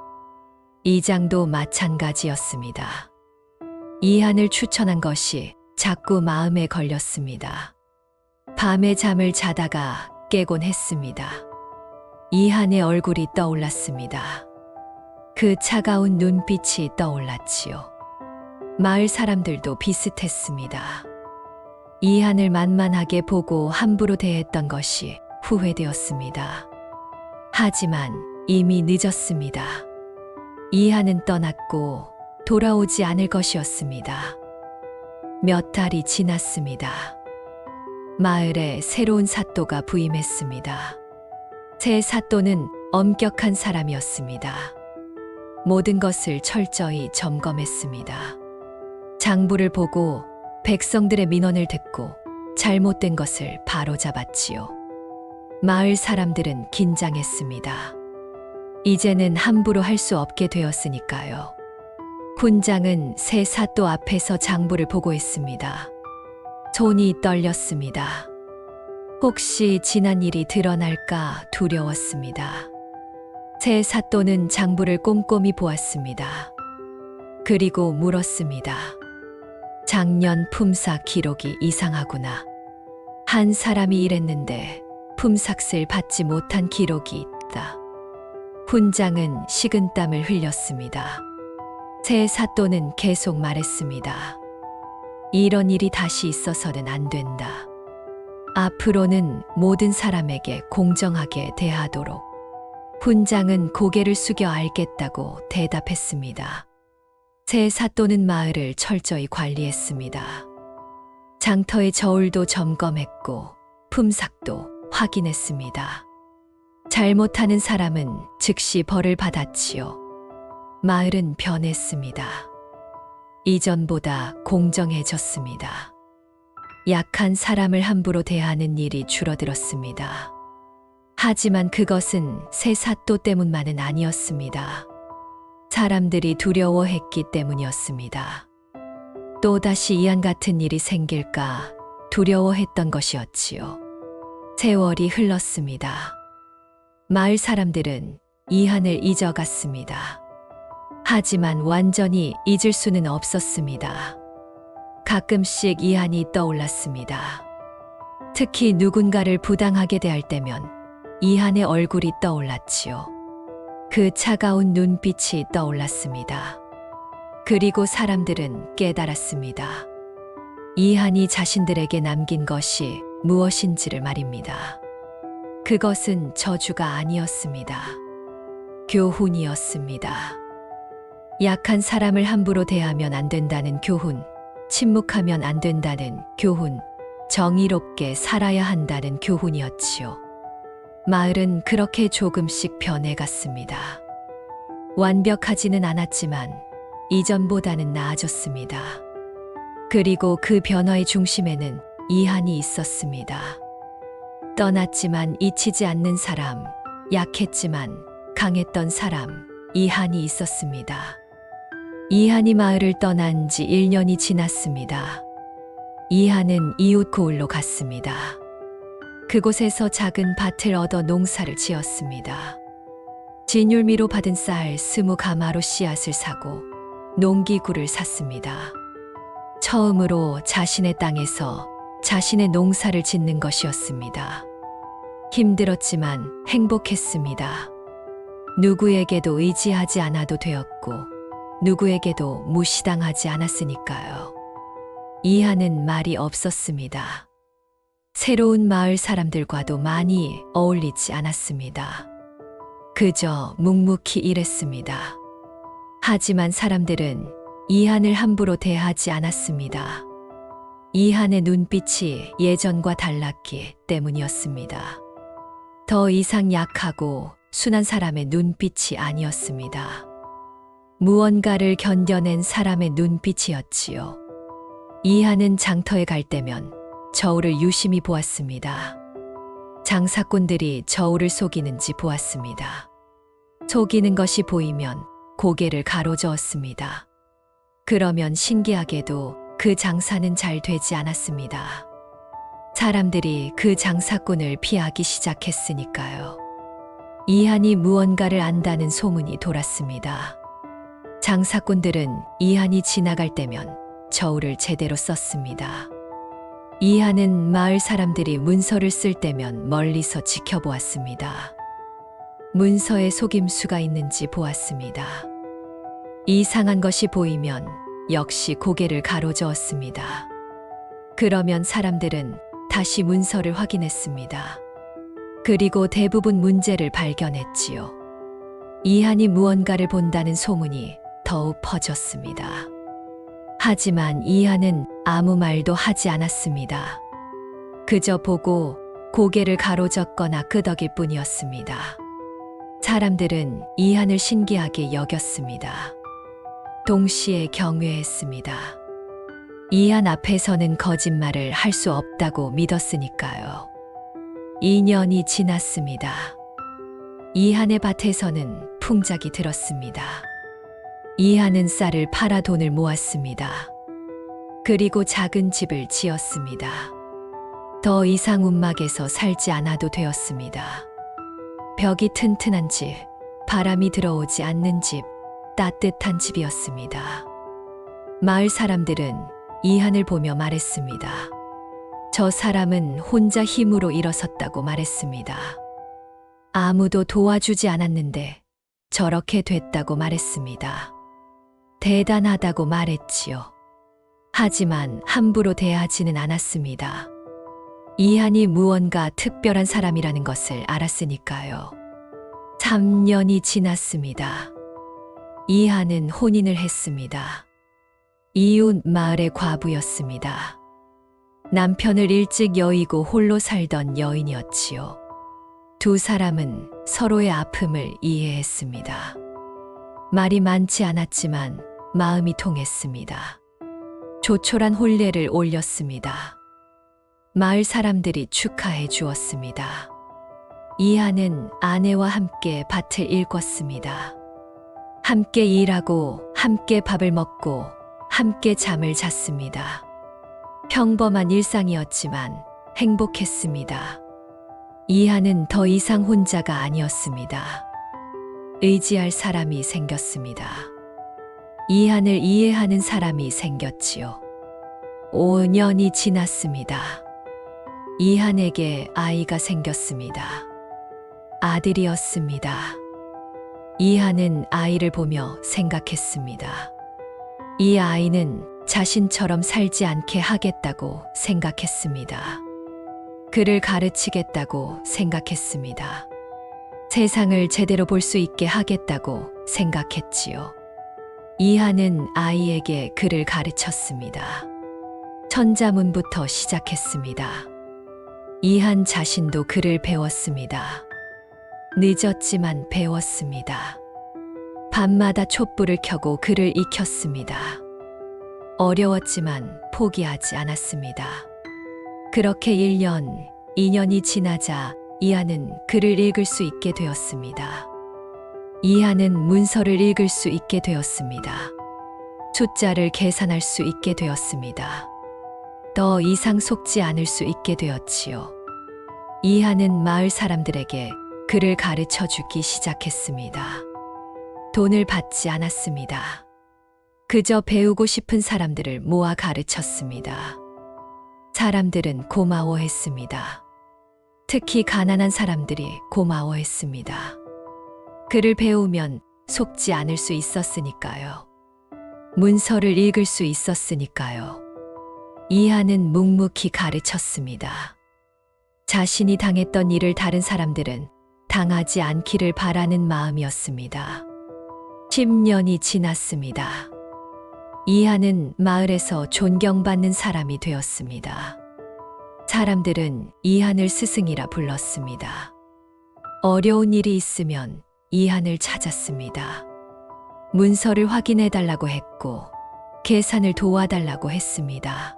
Speaker 1: 이장도 마찬가지였습니다. 이한을 추천한 것이 자꾸 마음에 걸렸습니다. 밤에 잠을 자다가 깨곤 했습니다. 이한의 얼굴이 떠올랐습니다. 그 차가운 눈빛이 떠올랐지요. 마을 사람들도 비슷했습니다. 이한을 만만하게 보고 함부로 대했던 것이 후회되었습니다. 하지만 이미 늦었습니다. 이한은 떠났고 돌아오지 않을 것이었습니다. 몇 달이 지났습니다. 마을에 새로운 사또가 부임했습니다. 새 사또는 엄격한 사람이었습니다. 모든 것을 철저히 점검했습니다. 장부를 보고 백성들의 민원을 듣고 잘못된 것을 바로잡았지요. 마을 사람들은 긴장했습니다. 이제는 함부로 할 수 없게 되었으니까요. 훈장은 새 사또 앞에서 장부를 보고 있습니다. 손이 떨렸습니다. 혹시 지난 일이 드러날까 두려웠습니다. 새 사또는 장부를 꼼꼼히 보았습니다. 그리고 물었습니다. 작년 품삯 기록이 이상하구나. 한 사람이 일했는데 품삯을 받지 못한 기록이 있다. 훈장은 식은땀을 흘렸습니다. 새 사또는 계속 말했습니다. 이런 일이 다시 있어서는 안 된다. 앞으로는 모든 사람에게 공정하게 대하도록. 훈장은 고개를 숙여 알겠다고 대답했습니다. 새 사또는 마을을 철저히 관리했습니다. 장터의 저울도 점검했고 품삯도 확인했습니다. 잘못하는 사람은 즉시 벌을 받았지요. 마을은 변했습니다. 이전보다 공정해졌습니다. 약한 사람을 함부로 대하는 일이 줄어들었습니다. 하지만 그것은 새 사또 때문만은 아니었습니다. 사람들이 두려워했기 때문이었습니다. 또다시 이한 같은 일이 생길까 두려워했던 것이었지요. 세월이 흘렀습니다. 마을 사람들은 이한을 잊어갔습니다. 하지만 완전히 잊을 수는 없었습니다. 가끔씩 이한이 떠올랐습니다. 특히 누군가를 부당하게 대할 때면 이한의 얼굴이 떠올랐지요. 그 차가운 눈빛이 떠올랐습니다. 그리고 사람들은 깨달았습니다. 이한이 자신들에게 남긴 것이 무엇인지를 말입니다. 그것은 저주가 아니었습니다. 교훈이었습니다. 약한 사람을 함부로 대하면 안 된다는 교훈, 침묵하면 안 된다는 교훈, 정의롭게 살아야 한다는 교훈이었지요. 마을은 그렇게 조금씩 변해갔습니다. 완벽하지는 않았지만 이전보다는 나아졌습니다. 그리고 그 변화의 중심에는 이한이 있었습니다. 떠났지만 잊히지 않는 사람, 약했지만 강했던 사람, 이한이 있었습니다. 이한이 마을을 떠난 지 1년이 지났습니다. 이한은 이웃 고을로 갔습니다. 그곳에서 작은 밭을 얻어 농사를 지었습니다. 진율미로 받은 쌀 20가마로 씨앗을 사고 농기구를 샀습니다. 처음으로 자신의 땅에서 자신의 농사를 짓는 것이었습니다. 힘들었지만 행복했습니다. 누구에게도 의지하지 않아도 되었고 누구에게도 무시당하지 않았으니까요. 이한은 말이 없었습니다. 새로운 마을 사람들과도 많이 어울리지 않았습니다. 그저 묵묵히 일했습니다. 하지만 사람들은 이한을 함부로 대하지 않았습니다. 이한의 눈빛이 예전과 달랐기 때문이었습니다. 더 이상 약하고 순한 사람의 눈빛이 아니었습니다. 무언가를 견뎌낸 사람의 눈빛이었지요. 이한은 장터에 갈 때면 저울을 유심히 보았습니다. 장사꾼들이 저울을 속이는지 보았습니다. 속이는 것이 보이면 고개를 가로저었습니다. 그러면 신기하게도 그 장사는 잘 되지 않았습니다. 사람들이 그 장사꾼을 피하기 시작했으니까요. 이한이 무언가를 안다는 소문이 돌았습니다. 장사꾼들은 이한이 지나갈 때면 저울을 제대로 썼습니다. 이한은 마을 사람들이 문서를 쓸 때면 멀리서 지켜보았습니다. 문서에 속임수가 있는지 보았습니다. 이상한 것이 보이면 역시 고개를 가로저었습니다. 그러면 사람들은 다시 문서를 확인했습니다. 그리고 대부분 문제를 발견했지요. 이한이 무언가를 본다는 소문이 더욱 퍼졌습니다. 하지만 이한은 아무 말도 하지 않았습니다. 그저 보고 고개를 가로젓거나 끄덕일 뿐이었습니다. 사람들은 이한을 신기하게 여겼습니다. 동시에 경외했습니다. 이한 앞에서는 거짓말을 할 수 없다고 믿었으니까요. 2년이 지났습니다. 이한의 밭에서는 풍작이 들었습니다. 이한은 쌀을 팔아 돈을 모았습니다. 그리고 작은 집을 지었습니다. 더 이상 움막에서 살지 않아도 되었습니다. 벽이 튼튼한 집, 바람이 들어오지 않는 집, 따뜻한 집이었습니다. 마을 사람들은 이한을 보며 말했습니다. 저 사람은 혼자 힘으로 일어섰다고 말했습니다. 아무도 도와주지 않았는데 저렇게 됐다고 말했습니다. 대단하다고 말했지요. 하지만 함부로 대하지는 않았습니다. 이한이 무언가 특별한 사람이라는 것을 알았으니까요. 3년이 지났습니다. 이한은 혼인을 했습니다. 이웃 마을의 과부였습니다. 남편을 일찍 여의고 홀로 살던 여인이었지요. 두 사람은 서로의 아픔을 이해했습니다. 말이 많지 않았지만 마음이 통했습니다. 조촐한 혼례를 올렸습니다. 마을 사람들이 축하해 주었습니다. 이한은 아내와 함께 밭을 일궜습니다. 함께 일하고 함께 밥을 먹고 함께 잠을 잤습니다. 평범한 일상이었지만 행복했습니다. 이한은 더 이상 혼자가 아니었습니다. 의지할 사람이 생겼습니다. 이한을 이해하는 사람이 생겼지요. 5년이 지났습니다. 이한에게 아이가 생겼습니다. 아들이었습니다. 이한은 아이를 보며 생각했습니다. 이 아이는 자신처럼 살지 않게 하겠다고 생각했습니다. 그를 가르치겠다고 생각했습니다. 세상을 제대로 볼 수 있게 하겠다고 생각했지요. 이한은 아이에게 글을 가르쳤습니다. 천자문부터 시작했습니다. 이한 자신도 글을 배웠습니다. 늦었지만 배웠습니다. 밤마다 촛불을 켜고 글을 익혔습니다. 어려웠지만 포기하지 않았습니다. 그렇게 1년, 2년이 지나자 이한은 글을 읽을 수 있게 되었습니다. 이한은 문서를 읽을 수 있게 되었습니다. 숫자를 계산할 수 있게 되었습니다. 더 이상 속지 않을 수 있게 되었지요. 이한은 마을 사람들에게 글을 가르쳐 주기 시작했습니다. 돈을 받지 않았습니다. 그저 배우고 싶은 사람들을 모아 가르쳤습니다. 사람들은 고마워했습니다. 특히 가난한 사람들이 고마워했습니다. 글을 배우면 속지 않을 수 있었으니까요. 문서를 읽을 수 있었으니까요. 이한은 묵묵히 가르쳤습니다. 자신이 당했던 일을 다른 사람들은 당하지 않기를 바라는 마음이었습니다. 10년이 지났습니다. 이한은 마을에서 존경받는 사람이 되었습니다. 사람들은 이한을 스승이라 불렀습니다. 어려운 일이 있으면 이한을 찾았습니다. 문서를 확인해 달라고 했고 계산을 도와달라고 했습니다.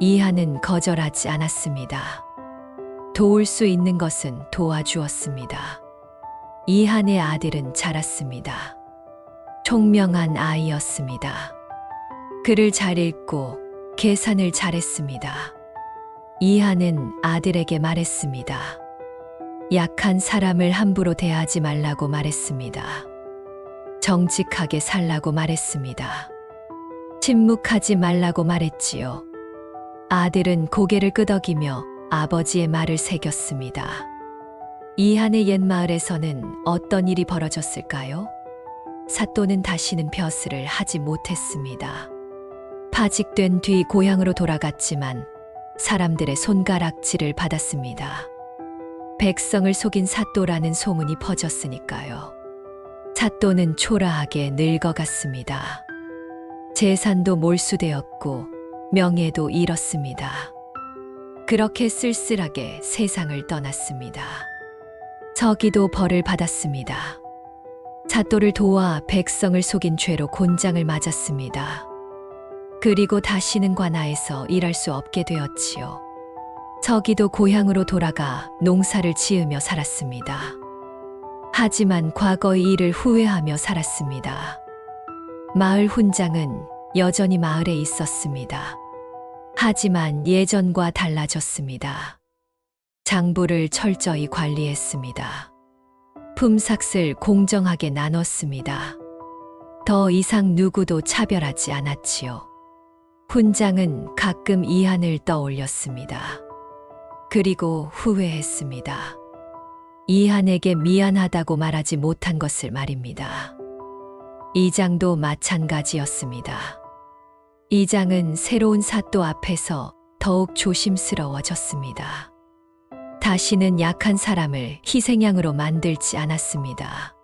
Speaker 1: 이한은 거절하지 않았습니다. 도울 수 있는 것은 도와주었습니다. 이한의 아들은 자랐습니다. 총명한 아이였습니다. 글을 잘 읽고 계산을 잘했습니다. 이한은 아들에게 말했습니다. 약한 사람을 함부로 대하지 말라고 말했습니다. 정직하게 살라고 말했습니다. 침묵하지 말라고 말했지요. 아들은 고개를 끄덕이며 아버지의 말을 새겼습니다. 이한의 옛 마을에서는 어떤 일이 벌어졌을까요? 사또는 다시는 벼슬을 하지 못했습니다. 파직된 뒤 고향으로 돌아갔지만 사람들의 손가락질을 받았습니다. 백성을 속인 사또라는 소문이 퍼졌으니까요. 사또는 초라하게 늙어갔습니다. 재산도 몰수되었고 명예도 잃었습니다. 그렇게 쓸쓸하게 세상을 떠났습니다. 저기도 벌을 받았습니다. 사또를 도와 백성을 속인 죄로 곤장을 맞았습니다. 그리고 다시는 관아에서 일할 수 없게 되었지요. 저기도 고향으로 돌아가 농사를 지으며 살았습니다. 하지만 과거의 일을 후회하며 살았습니다. 마을 훈장은 여전히 마을에 있었습니다. 하지만 예전과 달라졌습니다. 장부를 철저히 관리했습니다. 품삯을 공정하게 나눴습니다. 더 이상 누구도 차별하지 않았지요. 훈장은 가끔 이한을 떠올렸습니다. 그리고 후회했습니다. 이한에게 미안하다고 말하지 못한 것을 말입니다. 이장도 마찬가지였습니다. 이장은 새로운 사또 앞에서 더욱 조심스러워졌습니다. 다시는 약한 사람을 희생양으로 만들지 않았습니다.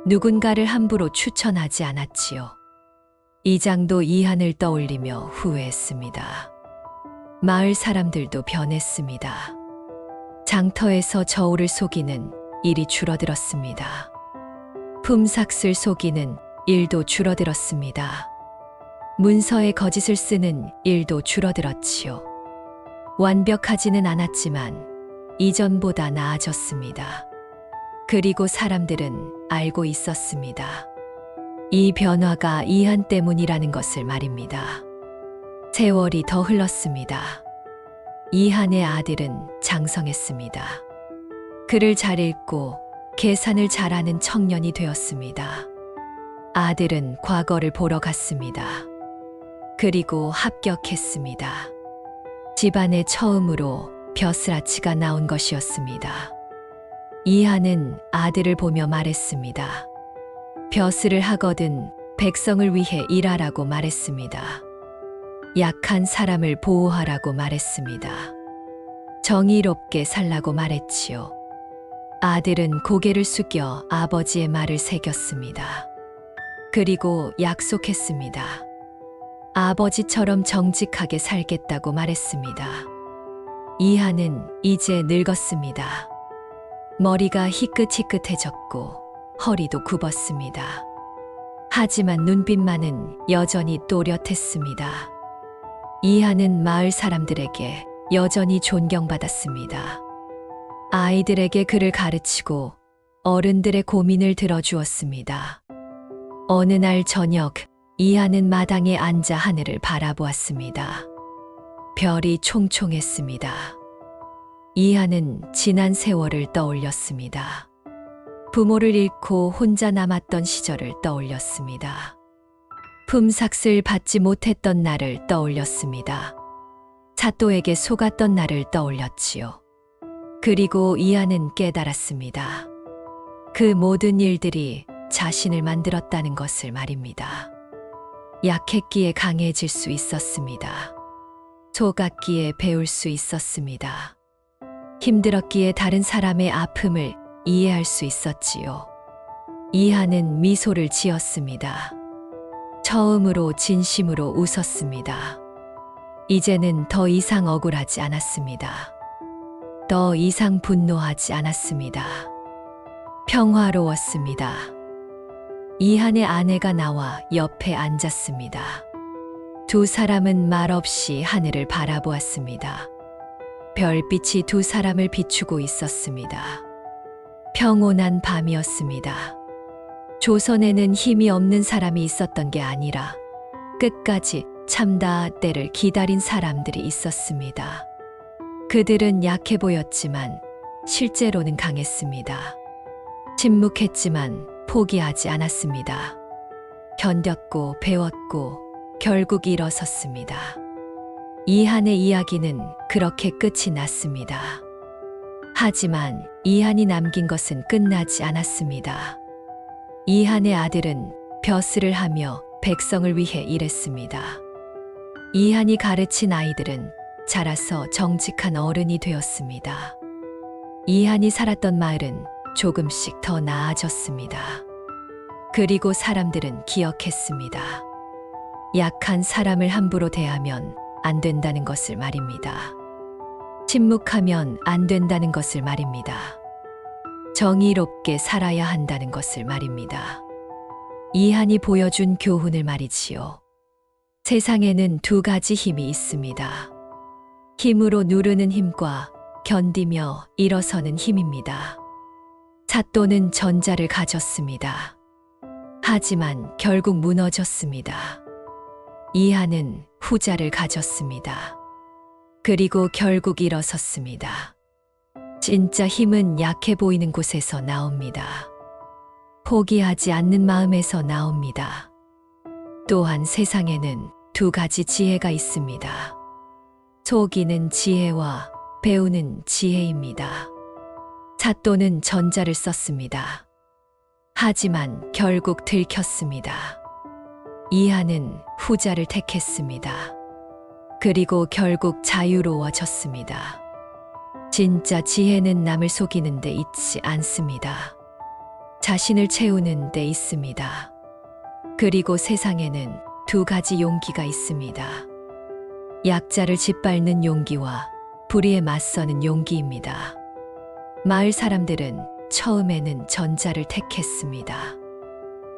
Speaker 1: 누군가를 함부로 추천하지 않았지요. 이장도 이한을 떠올리며 후회했습니다. 마을 사람들도 변했습니다. 장터에서 저울을 속이는 일이 줄어들었습니다. 품삯을 속이는 일도 줄어들었습니다. 문서에 거짓을 쓰는 일도 줄어들었지요. 완벽하지는 않았지만 이전보다 나아졌습니다. 그리고 사람들은 알고 있었습니다. 이 변화가 이한 때문이라는 것을 말입니다. 세월이 더 흘렀습니다. 이한의 아들은 장성했습니다. 글을 잘 읽고 계산을 잘하는 청년이 되었습니다. 아들은 과거를 보러 갔습니다. 그리고 합격했습니다. 집안에 처음으로 벼슬아치가 나온 것이었습니다. 이한은 아들을 보며 말했습니다. 벼슬을 하거든 백성을 위해 일하라고 말했습니다. 약한 사람을 보호하라고 말했습니다. 정의롭게 살라고 말했지요. 아들은 고개를 숙여 아버지의 말을 새겼습니다. 그리고 약속했습니다. 아버지처럼 정직하게 살겠다고 말했습니다. 이한은 이제 늙었습니다. 머리가 희끗희끗해졌고 허리도 굽었습니다. 하지만 눈빛만은 여전히 또렷했습니다. 이한은 마을 사람들에게 여전히 존경받았습니다. 아이들에게 글을 가르치고 어른들의 고민을 들어주었습니다. 어느 날 저녁, 이한은 마당에 앉아 하늘을 바라보았습니다. 별이 총총했습니다. 이한은 지난 세월을 떠올렸습니다. 부모를 잃고 혼자 남았던 시절을 떠올렸습니다. 품삯을 받지 못했던 날을 떠올렸습니다. 사또에게 속았던 날을 떠올렸지요. 그리고 이한은 깨달았습니다. 그 모든 일들이 자신을 만들었다는 것을 말입니다. 약했기에 강해질 수 있었습니다. 속았기에 배울 수 있었습니다. 힘들었기에 다른 사람의 아픔을 이해할 수 있었지요. 이한은 미소를 지었습니다. 처음으로 진심으로 웃었습니다. 이제는 더 이상 억울하지 않았습니다. 더 이상 분노하지 않았습니다. 평화로웠습니다. 이한의 아내가 나와 옆에 앉았습니다. 두 사람은 말없이 하늘을 바라보았습니다. 별빛이 두 사람을 비추고 있었습니다. 평온한 밤이었습니다. 조선에는 힘이 없는 사람이 있었던 게 아니라 끝까지 참다 때를 기다린 사람들이 있었습니다. 그들은 약해 보였지만 실제로는 강했습니다. 침묵했지만 포기하지 않았습니다. 견뎠고 배웠고 결국 일어섰습니다. 이한의 이야기는 그렇게 끝이 났습니다. 하지만 이한이 남긴 것은 끝나지 않았습니다. 이한의 아들은 벼슬을 하며 백성을 위해 일했습니다. 이한이 가르친 아이들은 자라서 정직한 어른이 되었습니다. 이한이 살았던 마을은 조금씩 더 나아졌습니다. 그리고 사람들은 기억했습니다. 약한 사람을 함부로 대하면 안 된다는 것을 말입니다. 침묵하면 안 된다는 것을 말입니다. 정의롭게 살아야 한다는 것을 말입니다. 이한이 보여준 교훈을 말이지요. 세상에는 두 가지 힘이 있습니다. 힘으로 누르는 힘과 견디며 일어서는 힘입니다. 사또는 전자를 가졌습니다. 하지만 결국 무너졌습니다. 이한은 후자를 가졌습니다. 그리고 결국 일어섰습니다. 진짜 힘은 약해 보이는 곳에서 나옵니다. 포기하지 않는 마음에서 나옵니다. 또한 세상에는 두 가지 지혜가 있습니다. 속이는 지혜와 배우는 지혜입니다. 사또는 전자를 썼습니다. 하지만 결국 들켰습니다. 이한은 후자를 택했습니다. 그리고 결국 자유로워졌습니다. 진짜 지혜는 남을 속이는 데 있지 않습니다. 자신을 채우는 데 있습니다. 그리고 세상에는 두 가지 용기가 있습니다. 약자를 짓밟는 용기와 불의에 맞서는 용기입니다. 마을 사람들은 처음에는 전자를 택했습니다.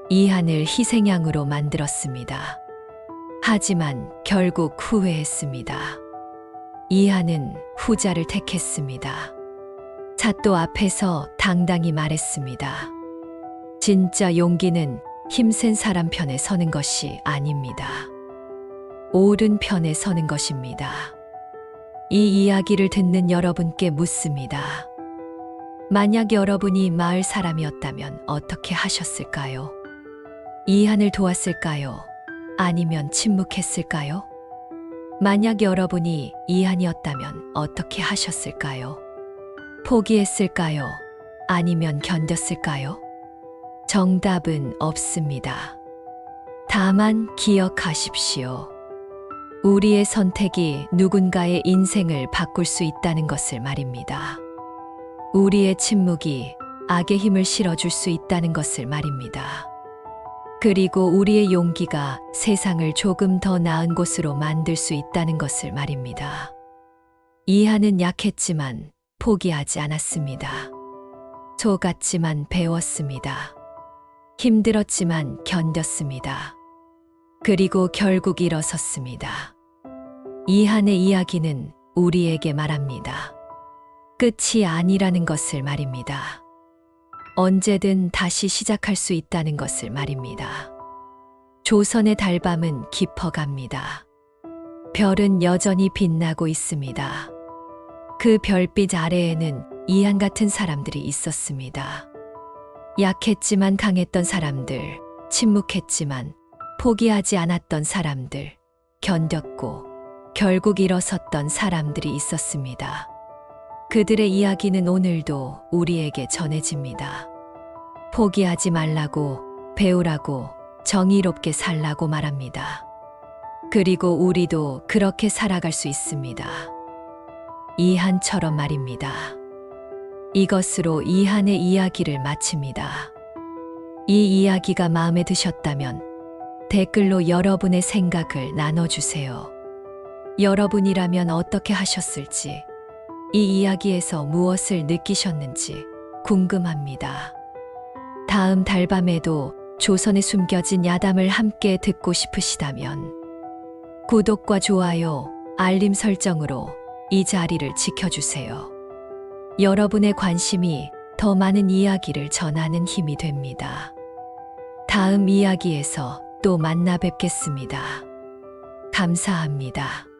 Speaker 1: 이한을 희생양으로 만들었습니다. 하지만 결국 후회했습니다. 이한은 후자를 택했습니다. 사또 앞에서 당당히 말했습니다. 진짜 용기는 힘센 사람 편에 서는 것이 아닙니다. 옳은 편에 서는 것입니다. 이 이야기를 듣는 여러분께 묻습니다. 만약 여러분이 마을 사람이었다면 어떻게 하셨을까요? 이한을 도왔을까요? 아니면 침묵했을까요? 만약 여러분이 이한이었다면 어떻게 하셨을까요? 포기했을까요? 아니면 견뎠을까요? 정답은 없습니다. 다만 기억하십시오. 우리의 선택이 누군가의 인생을 바꿀 수 있다는 것을 말입니다. 우리의 침묵이 악의 힘을 실어줄 수 있다는 것을 말입니다. 그리고 우리의 용기가 세상을 조금 더 나은 곳으로 만들 수 있다는 것을 말입니다. 이한은 약했지만 포기하지 않았습니다. 속았지만 배웠습니다. 힘들었지만 견뎠습니다. 그리고 결국 일어섰습니다. 이한의 이야기는 우리에게 말합니다. 끝이 아니라는 것을 말입니다. 언제든 다시 시작할 수 있다는 것을 말입니다. 조선의 달밤은 깊어갑니다. 별은 여전히 빛나고 있습니다. 그 별빛 아래에는 이한 같은 사람들이 있었습니다. 약했지만 강했던 사람들, 침묵했지만 포기하지 않았던 사람들, 견뎠고 결국 일어섰던 사람들이 있었습니다. 그들의 이야기는 오늘도 우리에게 전해집니다. 포기하지 말라고, 배우라고, 정의롭게 살라고 말합니다. 그리고 우리도 그렇게 살아갈 수 있습니다. 이한처럼 말입니다. 이것으로 이한의 이야기를 마칩니다. 이 이야기가 마음에 드셨다면 댓글로 여러분의 생각을 나눠주세요. 여러분이라면 어떻게 하셨을지, 이 이야기에서 무엇을 느끼셨는지 궁금합니다. 다음 달밤에도 조선에 숨겨진 야담을 함께 듣고 싶으시다면 구독과 좋아요, 알림 설정으로 이 자리를 지켜주세요. 여러분의 관심이 더 많은 이야기를 전하는 힘이 됩니다. 다음 이야기에서 또 만나 뵙겠습니다. 감사합니다.